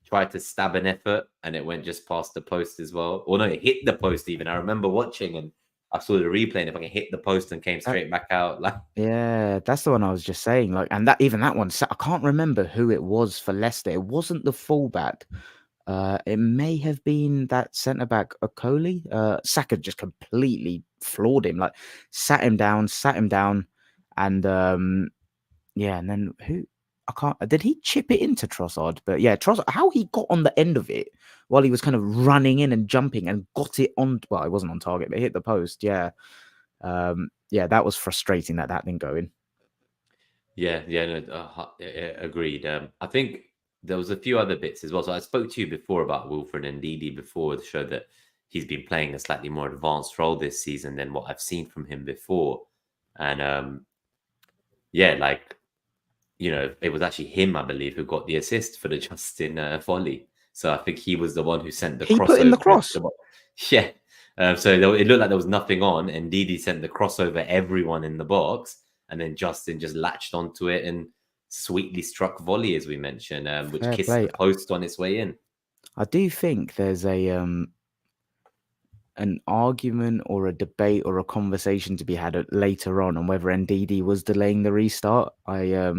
Speaker 2: tried to stab an effort, and it went just past the post as well. Or no, it hit the post even. I remember watching, and I saw the replay, and if I can hit the post and came
Speaker 1: That,
Speaker 2: straight back out, like
Speaker 1: yeah, that's the one I was just saying. Like, and that one, I can't remember who it was for Leicester. It wasn't the fullback. It may have been that centre back Okoli. Saka just completely floored him. Like, sat him down, and yeah, and then who? I can't. Did he chip it into Trossard? But yeah, Trossard. How he got on the end of it while he was kind of running in and jumping and got it on. Well, it wasn't on target, but it hit the post. Yeah, yeah, that was frustrating that didn't go in.
Speaker 2: yeah, no, agreed. I think there was a few other bits as well. So I spoke to you before about Wilfred and Didi before the show that he's been playing a slightly more advanced role this season than what I've seen from him before. And yeah, like it was actually him, I believe, who got the assist for the Justin volley. So I think he was the one who sent the
Speaker 1: He put in
Speaker 2: crossover
Speaker 1: the cross.
Speaker 2: Yeah. So it looked like there was nothing on, and Didi sent the crossover everyone in the box, and then Justin just latched onto it and sweetly struck volley, as we mentioned, which
Speaker 1: Fair
Speaker 2: kissed
Speaker 1: play.
Speaker 2: the post on its way in.
Speaker 1: I do think there's an argument or a debate or a conversation to be had later on whether Ndidi was delaying the restart. I
Speaker 2: Why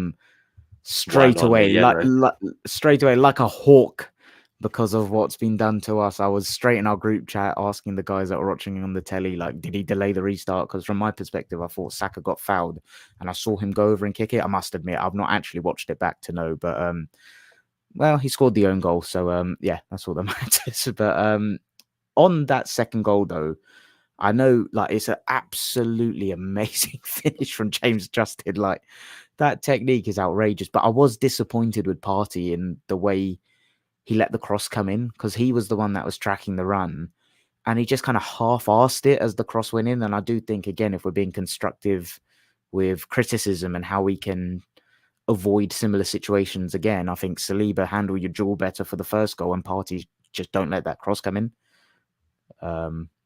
Speaker 1: straight
Speaker 2: not a
Speaker 1: away,
Speaker 2: yellow?
Speaker 1: straight away, like a hawk, because of what's been done to us. I was straight in our group chat asking the guys that were watching on the telly, like, did he delay the restart? Because from my perspective, I thought Saka got fouled, and I saw him go over and kick it. I must admit, I've not actually watched it back to know, but well, he scored the own goal, so yeah, that's all that matters. But on that second goal, though, I know, like, it's an absolutely amazing finish from James Justin. Like, that technique is outrageous. But I was disappointed with Partey in the way he let the cross come in, because he was the one that was tracking the run, and he just kind of half-arsed it as the cross went in. And I do think, again, if we're being constructive with criticism and how we can avoid similar situations again, I think Saliba, handle your jaw better for the first goal, and Partey, just don't let that cross come in.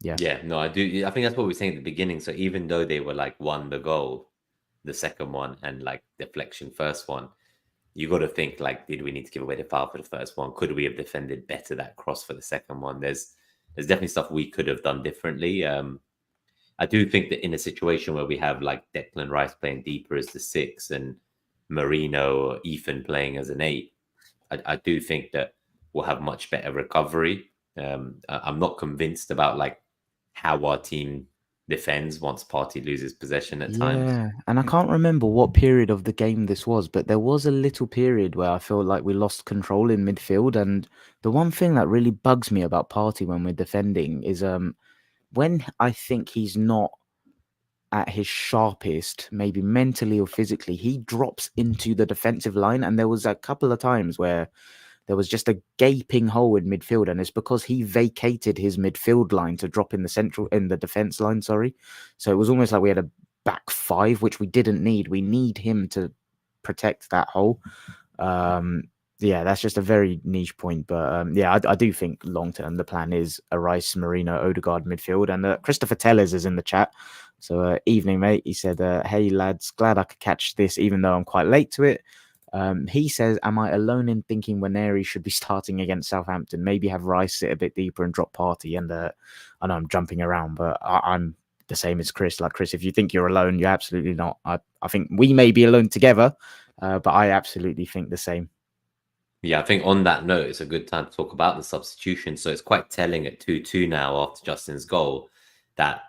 Speaker 2: Yeah, no, I do. I think that's what we were saying at the beginning. So even though they were like won the goal, the second one, and like deflection first one, you got to think like, did we need to give away the foul for the first one? Could we have defended better that cross for the second one? There's definitely stuff we could have done differently. I do think that in a situation where we have like Declan Rice playing deeper as the 6 and Marino or Ethan playing as an 8, I do think that we'll have much better recovery. I'm not convinced about like how our team defends once Partey loses possession at times.
Speaker 1: Yeah, and I can't remember what period of the game this was, but there was a little period where I felt like we lost control in midfield. And the one thing that really bugs me about Partey when we're defending is when I think he's not at his sharpest, maybe mentally or physically, he drops into the defensive line. And there was a couple of times where there was just a gaping hole in midfield, and it's because he vacated his midfield line to drop in the defense line. Sorry, so it was almost like we had a back 5, which we didn't need. We need him to protect that hole. Yeah, that's just a very niche point, but yeah, I do think long term the plan is a Rice, Marino, Odegaard midfield, and Christopher Tellers is in the chat. So evening, mate. He said, "Hey lads, glad I could catch this, even though I'm quite late to it." He says, am I alone in thinking Nwaneri should be starting against Southampton? Maybe have Rice sit a bit deeper and drop Partey. And I know I'm jumping around, but I'm the same as Chris. Like, Chris, if you think you're alone, you're absolutely not. I think we may be alone together, but I absolutely think the same.
Speaker 2: Yeah, I think on that note, it's a good time to talk about the substitution. So it's quite telling at 2-2 now after Justin's goal that,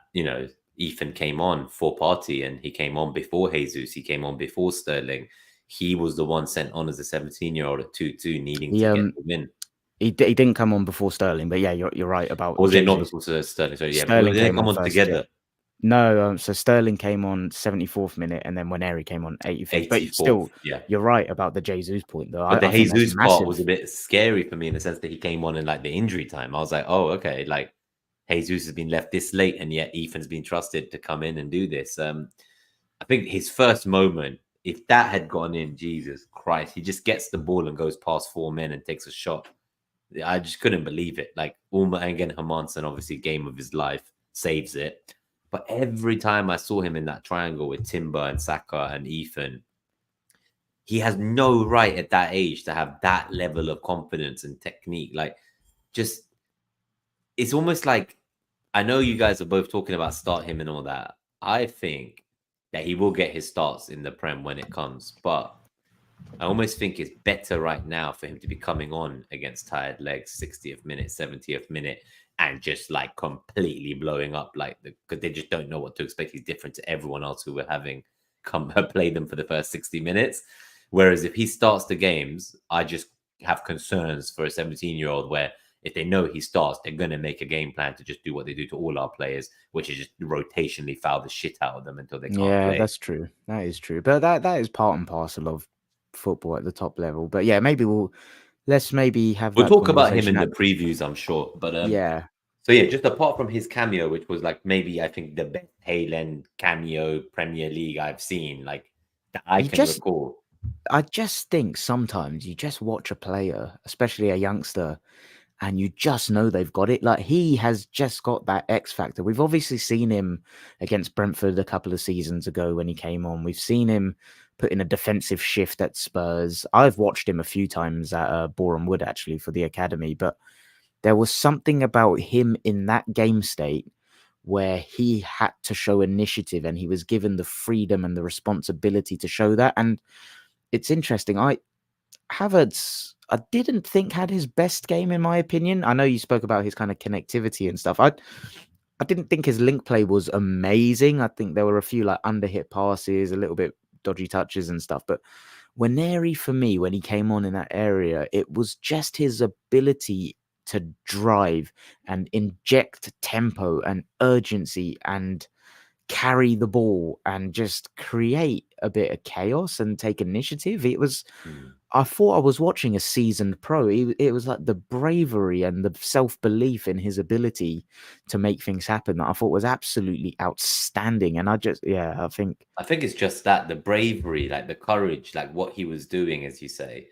Speaker 2: Ethan came on for Partey, and he came on before Jesus. He came on before Sterling. He was the one sent on as a 17-year-old at 2-2, needing to get the win.
Speaker 1: He didn't come on before Sterling, but yeah, you're right about
Speaker 2: Or was it not
Speaker 1: Jesus.
Speaker 2: before Sterling? So yeah,
Speaker 1: Sterling
Speaker 2: they didn't
Speaker 1: came
Speaker 2: come
Speaker 1: on
Speaker 2: on
Speaker 1: first, yeah.
Speaker 2: together.
Speaker 1: No, so Sterling came on 74th minute, and then Nwaneri came on 85th. But
Speaker 2: 84th,
Speaker 1: still,
Speaker 2: yeah.
Speaker 1: you're right about the Jesus point, though.
Speaker 2: But the
Speaker 1: I think that's
Speaker 2: Jesus part was a
Speaker 1: massive.
Speaker 2: bit scary for me in the sense that he came on in like the injury time. I was like, oh, okay, like Jesus has been left this late, and yet Ethan's been trusted to come in and do this. I think his first moment, if that had gone in, Jesus Christ, he just gets the ball and goes past 4 men and takes a shot. I just couldn't believe it. Like Ulma Engen Hermansen, obviously game of his life, saves it. But every time I saw him in that triangle with Timber and Saka and Ethan, he has no right at that age to have that level of confidence and technique. Like, just it's almost like I know you guys are both talking about start him and all that. I think that he will get his starts in the Prem when it comes, but I almost think it's better right now for him to be coming on against tired legs, 60th minute, 70th minute, and just like completely blowing up, like because they just don't know what to expect. He's different to everyone else who were having come play them for the first 60 minutes. Whereas if he starts the games, I just have concerns for a 17-year-old where if they know he starts, they're going to make a game plan to just do what they do to all our players, which is just rotationally foul the shit out of them until they can't
Speaker 1: Yeah,
Speaker 2: play.
Speaker 1: that's true. That is true. But that is part and parcel of football at the top level. But yeah, let's maybe have
Speaker 2: We'll
Speaker 1: that
Speaker 2: talk about him
Speaker 1: conversation
Speaker 2: in the
Speaker 1: at
Speaker 2: previews, I'm sure. But
Speaker 1: yeah.
Speaker 2: so yeah, just apart from his cameo, which was like maybe I think the best tail end cameo Premier League I've seen, like that I
Speaker 1: You
Speaker 2: can
Speaker 1: just
Speaker 2: recall.
Speaker 1: I just think sometimes you just watch a player, especially a youngster, and you just know they've got it. Like he has just got that X factor. We've obviously seen him against Brentford a couple of seasons ago when he came on. We've seen him put in a defensive shift at Spurs. I've watched him a few times at Boreham Wood actually for the academy, but there was something about him in that game state where he had to show initiative and he was given the freedom and the responsibility to show that. And it's interesting. Havertz, I didn't think had his best game in my opinion. I know you spoke about his kind of connectivity and stuff. I didn't think his link play was amazing. I think there were a few like underhit passes, a little bit dodgy touches and stuff. But Nwaneri, for me, when he came on in that area, it was just his ability to drive and inject tempo and urgency and carry the ball and just create a bit of chaos and take initiative. I thought I was watching a seasoned pro. It was like the bravery and the self-belief in his ability to make things happen that I thought was absolutely outstanding. And I think,
Speaker 2: I think it's just that the bravery, like the courage, like what he was doing, as you say,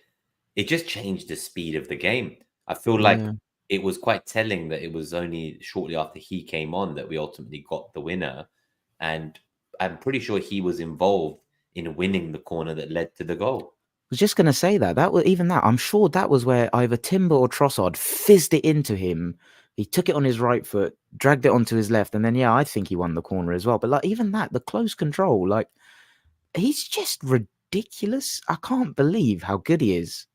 Speaker 2: it just changed the speed of the game. I feel like
Speaker 1: yeah.
Speaker 2: it was quite telling that it was only shortly after he came on that we ultimately got the winner. And I'm pretty sure he was involved in winning the corner that led to the goal.
Speaker 1: Was just gonna say that was even that. I'm sure that was where either Timber or Trossard fizzed it into him. He took it on his right foot, dragged it onto his left, and then I think he won the corner as well. But like even that, the close control, like he's just ridiculous. I can't believe how good he is.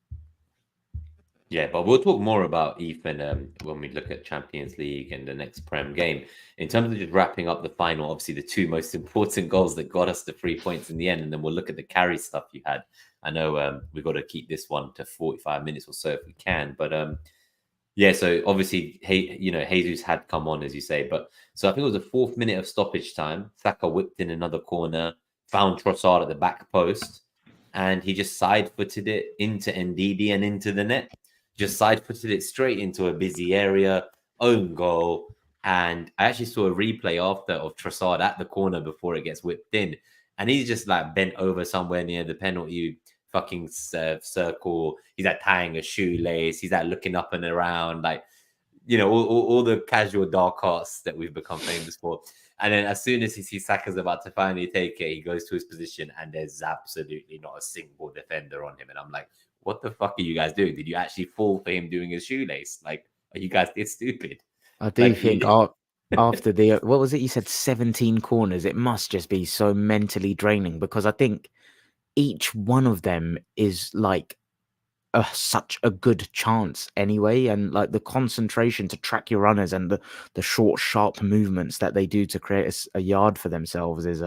Speaker 2: Yeah, but we'll talk more about Ethan when we look at Champions League and the next Prem game. In terms of just wrapping up the final, obviously the two most important goals that got us the 3 points in the end, and then we'll look at the carry stuff you had. I know we've got to keep this one to 45 minutes or so if we can, but yeah. So obviously, Jesus had come on as you say, but so I think it was the 4th minute of stoppage time. Saka whipped in another corner, found Trossard at the back post, and he just side-footed it into Ndidi and into the net. Just side-footed it straight into a busy area, own goal. And I actually saw a replay after of Trossard at the corner before it gets whipped in. And he's just like bent over somewhere near the penalty fucking circle. He's like tying a shoelace. He's like looking up and around, like, all the casual dark arts that we've become famous for. And then as soon as he sees Saka's about to finally take it, he goes to his position and there's absolutely not a single defender on him. And I'm like, what the fuck are you guys doing? Did you actually fall for him doing his shoelace? Like, are you guys it's stupid?
Speaker 1: I do
Speaker 2: Like,
Speaker 1: think after the what was it you said 17 corners, it must just be so mentally draining because I think each one of them is like such a good chance anyway, and like the concentration to track your runners and the short, sharp movements that they do to create a yard for themselves is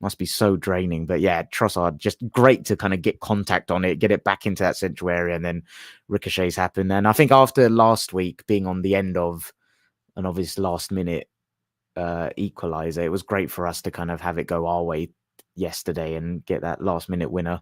Speaker 1: must be so draining. But yeah, Trossard, just great to kind of get contact on it, get it back into that central area, and then ricochets happen. And I think after last week being on the end of an obvious last minute equalizer, it was great for us to kind of have it go our way yesterday and get that last minute winner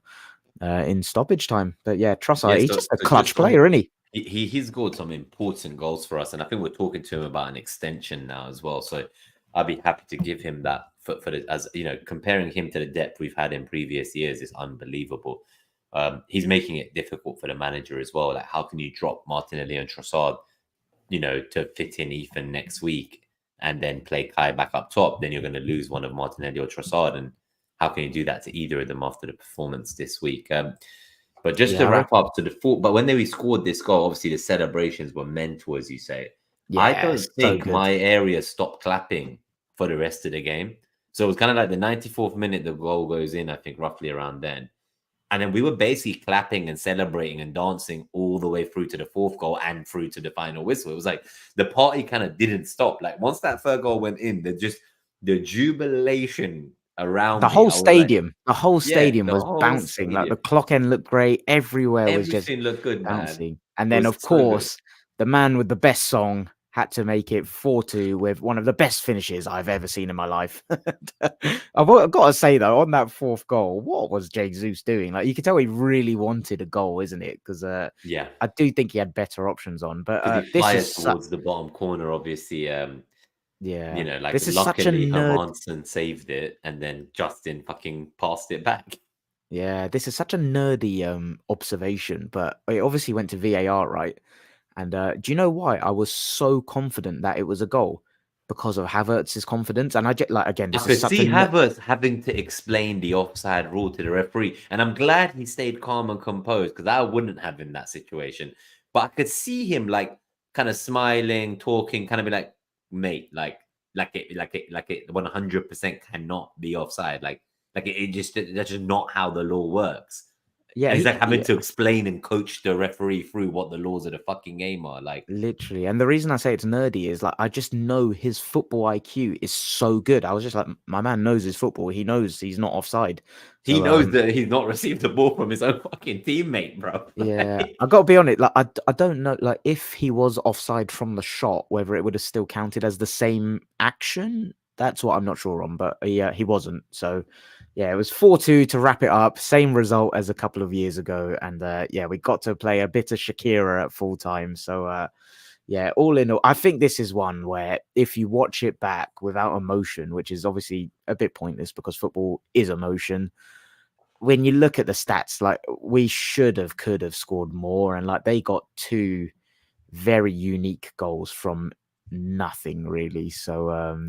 Speaker 1: in stoppage time. But yeah, Trossard, he's just a clutch player, isn't he?
Speaker 2: He's scored some important goals for us, and I think we're talking to him about an extension now as well. So I'd be happy to give him that for the, as you know, comparing him to the depth we've had in previous years is unbelievable. He's making it difficult for the manager as well. Like, how can you drop Martinelli and Trossard, to fit in Ethan next week and then play Kai back up top? Then you're going to lose one of Martinelli or Trossard, and how can you do that to either of them after the performance this week? But just to wrap up to the full, but when we scored this goal, obviously the celebrations were mental, as you say. Yeah, I don't think my area stopped clapping for the rest of the game. So it was kind of like the 94th minute, the goal goes in, I think roughly around then. And then we were basically clapping and celebrating and dancing all the way through to the fourth goal and through to the final whistle. It was like the party kind of didn't stop. Like once that third goal went in, the jubilation around
Speaker 1: the whole stadium. The whole stadium was bouncing.
Speaker 2: Stadium.
Speaker 1: Like the clock end looked great. Everywhere was just
Speaker 2: looked good,
Speaker 1: bouncing. Man. And then, of course, the man with the best song had to make it 4-2 with one of the best finishes I've ever seen in my life. I've got to say, though, on that fourth goal, what was Jesus doing? Like, you could tell he really wanted a goal, isn't it? Because I do think he had better options on. But
Speaker 2: he fires towards the bottom corner, obviously. Like
Speaker 1: this is
Speaker 2: luckily Hermansen saved it, and then Justin fucking passed it back.
Speaker 1: Yeah, this is such a nerdy observation, but it obviously went to VAR, right? And do you know why I was so confident that it was a goal? Because of Havertz's confidence. And I just again,
Speaker 2: I could see Havertz having to explain the offside rule to the referee, and I'm glad he stayed calm and composed, because I wouldn't have in that situation. But I could see him like kind of smiling, talking, kind of be like, mate, like it 100% cannot be offside. That's just not how the law works. Yeah, and he's like having to explain and coach the referee through what the laws of the fucking game are. Like
Speaker 1: literally. And the reason I say it's nerdy is like I just know his football IQ is so good. I was just like, my man knows his football. He knows he's not offside.
Speaker 2: He knows that he's not received the ball from his own fucking teammate, bro.
Speaker 1: Yeah, I got to be honest. Like I don't know. Like if he was offside from the shot, whether it would have still counted as the same action. That's what I'm not sure on. But yeah, he wasn't. So. Yeah, it was 4-2 to wrap it up. Same result as a couple of years ago. And we got to play a bit of Shakira at full time. So, all in all, I think this is one where if you watch it back without emotion, which is obviously a bit pointless because football is emotion, when you look at the stats, like we could have scored more. And like they got two very unique goals from nothing, really. So,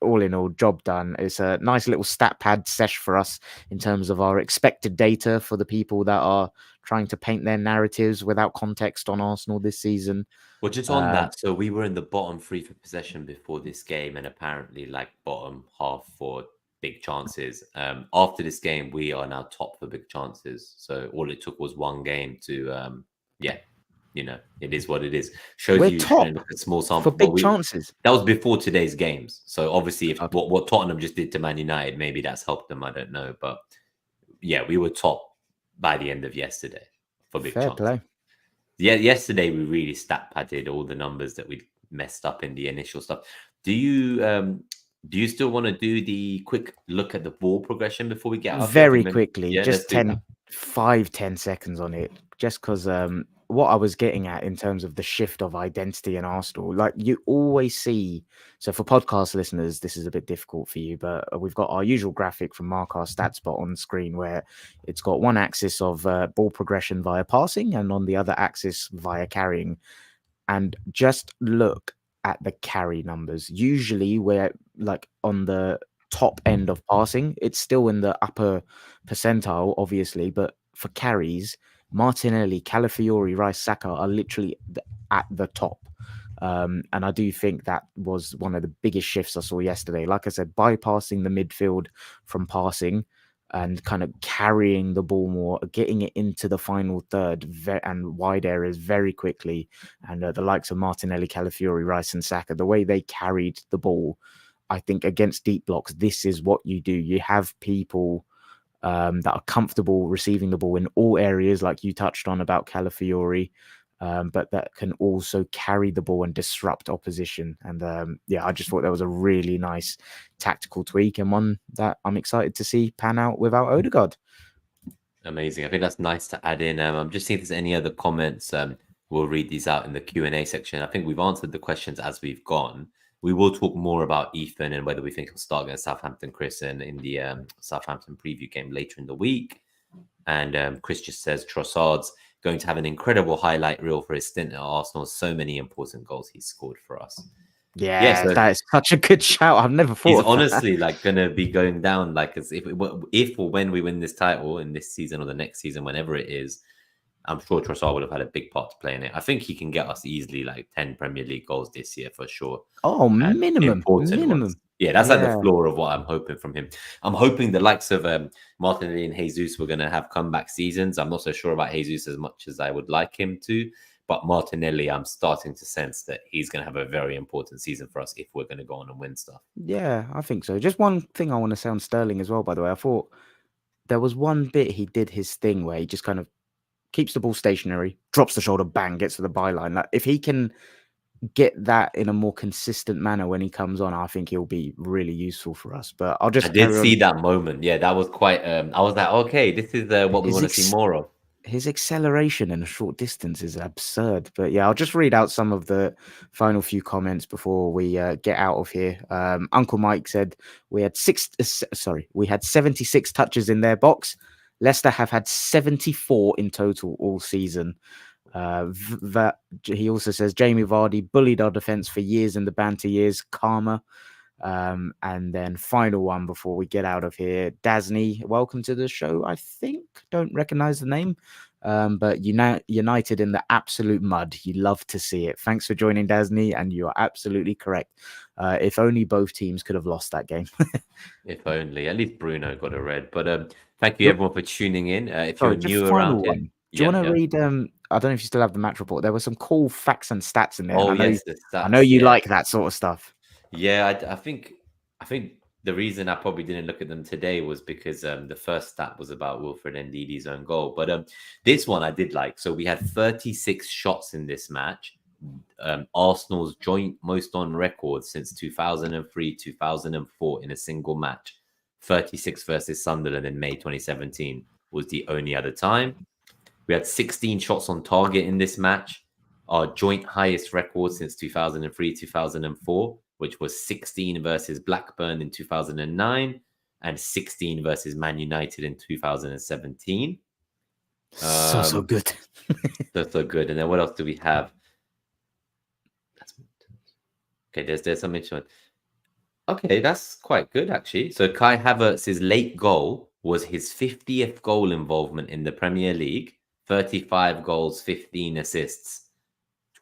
Speaker 1: all in all, job done. It's a nice little stat pad sesh for us in terms of our expected data for the people that are trying to paint their narratives without context on Arsenal this season.
Speaker 2: Well, just on that, so we were in the bottom three for possession before this game, and apparently like bottom half for big chances. After this game, we are now top for big chances. So all it took was one game to, it is what it is. Shows
Speaker 1: we're
Speaker 2: you
Speaker 1: top
Speaker 2: a small sample
Speaker 1: for big chances.
Speaker 2: That was before today's games. So obviously, if what Tottenham just did to Man United, maybe that's helped them. I don't know, but yeah, we were top by the end of yesterday for big chances. Play. Yeah, yesterday we really stat padded all the numbers that we messed up in the initial stuff. Do you still want to do the quick look at the ball progression before we get
Speaker 1: very quickly? Just 10 seconds on it, just because what I was getting at in terms of the shift of identity in Arsenal, like you always see. So for podcast listeners, this is a bit difficult for you, but we've got our usual graphic from MarkStatsBot on screen where it's got one axis of ball progression via passing and on the other axis via carrying. And just look at the carry numbers. Usually we're like on the top end of passing. It's still in the upper percentile, obviously, but for carries, Martinelli, Calafiori, Rice, Saka are literally at the top. And I do think that was one of the biggest shifts I saw yesterday. Like I said, bypassing the midfield from passing. and kind of carrying the ball more, getting it into the final third and wide areas very quickly. And the likes of Martinelli, Calafiori, Rice and Saka, the way they carried the ball, I think against deep blocks, this is what you do. You have people that are comfortable receiving the ball in all areas, like you touched on about Calafiori, but that can also carry the ball and disrupt opposition. And I just thought that was a really nice tactical tweak and one that I'm excited to see pan out without Odegaard.
Speaker 2: Amazing. I think that's nice to add in. I'm just seeing if there's any other comments. We'll read these out in the Q&A section. I think we've answered the questions as we've gone. We will talk more about Ethan and whether we think he'll start against Southampton, Chris, and in the Southampton preview game later in the week. And Chris just says Trossard's going to have an incredible highlight reel for his stint at Arsenal. So many important goals he's scored for us.
Speaker 1: Yeah, so that is such a good shout. I've never thought.
Speaker 2: He's honestly like gonna be going down like as if or when we win this title in this season or the next season, whenever it is. I'm sure Trossard would have had a big part to play in it. I think he can get us easily like 10 Premier League goals this year for sure.
Speaker 1: Oh, minimum.
Speaker 2: Ones. Yeah, that's like the floor of what I'm hoping from him. I'm hoping the likes of Martinelli and Jesus were going to have comeback seasons. I'm not so sure about Jesus as much as I would like him to. But Martinelli, I'm starting to sense that he's going to have a very important season for us if we're going to go on and win stuff.
Speaker 1: Yeah, I think so. Just one thing I want to say on Sterling as well, by the way. I thought there was one bit he did his thing where he just kind of keeps the ball stationary, drops the shoulder, bang, gets to the byline. Like, if he can get that in a more consistent manner when he comes on, I think he'll be really useful for us. But I
Speaker 2: did see that moment. Yeah, that was quite. I was like, okay, this is what we want to see more of.
Speaker 1: His acceleration in a short distance is absurd. But yeah, I'll just read out some of the final few comments before we get out of here. Uncle Mike said we had 76 touches in their box. Leicester have had 74 in total all season. He also says Jamie Vardy bullied our defense for years in the banter years. Karma. And then final one before we get out of here. Dasney, welcome to the show. I think don't recognize the name, but United in the absolute mud. You love to see it. Thanks for joining, Dasney, and you are absolutely correct. If only both teams could have lost that game.
Speaker 2: If only. At least Bruno got a red. But thank you everyone for tuning in. If you're new around here,
Speaker 1: do you want to read? I don't know if you still have the match report. There were some cool facts and stats in there.
Speaker 2: Oh yes, the stats.
Speaker 1: I know you like that sort of stuff.
Speaker 2: Yeah, I think the reason I probably didn't look at them today was because the first stat was about Wilfred Ndidi's own goal. But this one I did like. So we had 36 shots in this match. Arsenal's joint most on record since 2003, 2004 in a single match. 36 versus Sunderland in May 2017 was the only other time. We had 16 shots on target in this match. Our joint highest record since 2003, 2004. Which was 16 versus Blackburn in 2009 and 16 versus Man United in 2017.
Speaker 1: So good.
Speaker 2: so good. And then what else do we have? Okay, there's some interesting. Okay, that's quite good actually. So Kai Havertz's late goal was his 50th goal involvement in the Premier League. 35 goals, 15 assists.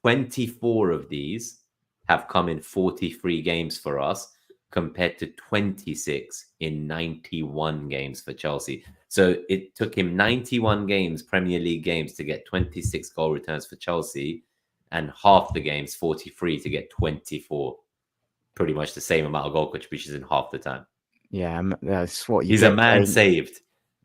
Speaker 2: 24 of these have come in 43 games for us compared to 26 in 91 games for Chelsea. So it took him 91 games, Premier League games, to get 26 goal returns for Chelsea and half the games, 43, to get 24. Pretty much the same amount of goal contributions in half the time.
Speaker 1: Yeah, that's what
Speaker 2: He's a man saved.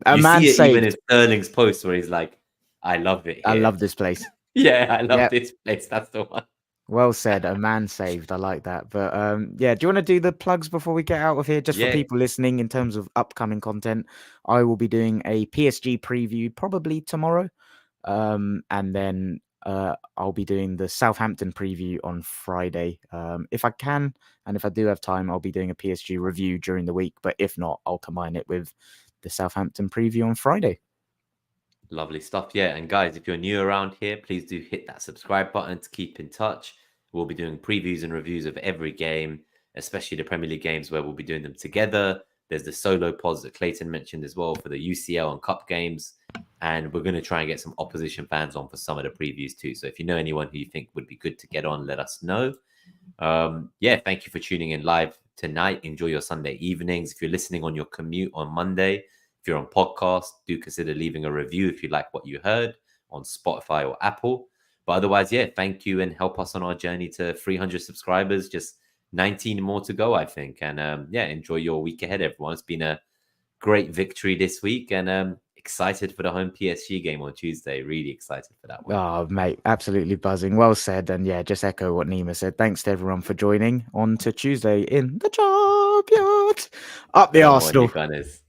Speaker 1: You see it
Speaker 2: even in Sterling's post where he's like, I love it here.
Speaker 1: I love this place.
Speaker 2: Yeah, I love this place. That's the one.
Speaker 1: Well said. A man saved. I like that. But yeah, do you want to do the plugs before we get out of here? Just for people listening in terms of upcoming content, I will be doing a PSG preview probably tomorrow. And then I'll be doing the Southampton preview on Friday. If I can, and if I do have time, I'll be doing a PSG review during the week. But if not, I'll combine it with the Southampton preview on Friday.
Speaker 2: Lovely stuff. Yeah. And guys, if you're new around here, please do hit that subscribe button to keep in touch. We'll be doing previews and reviews of every game, especially the Premier League games where we'll be doing them together. There's the solo pods that Clayton mentioned as well for the UCL and Cup games. And we're going to try and get some opposition fans on for some of the previews too. So if you know anyone who you think would be good to get on, let us know. Thank you for tuning in live tonight. Enjoy your Sunday evenings. If you're listening on your commute on Monday, If you're on podcast, do consider leaving a review if you like what you heard on Spotify or Apple. But otherwise, yeah, thank you and help us on our journey to 300 subscribers. Just 19 more to go, I think. And yeah, enjoy your week ahead, everyone. It's been a great victory this week, and excited for the home PSG game on Tuesday. Really excited for that one.
Speaker 1: Oh, mate, absolutely buzzing. Well said. And yeah, just echo what Nima said. Thanks to everyone for joining on to Tuesday in the Champions. Up the
Speaker 2: Come on,
Speaker 1: Arsenal.
Speaker 2: you Gunners.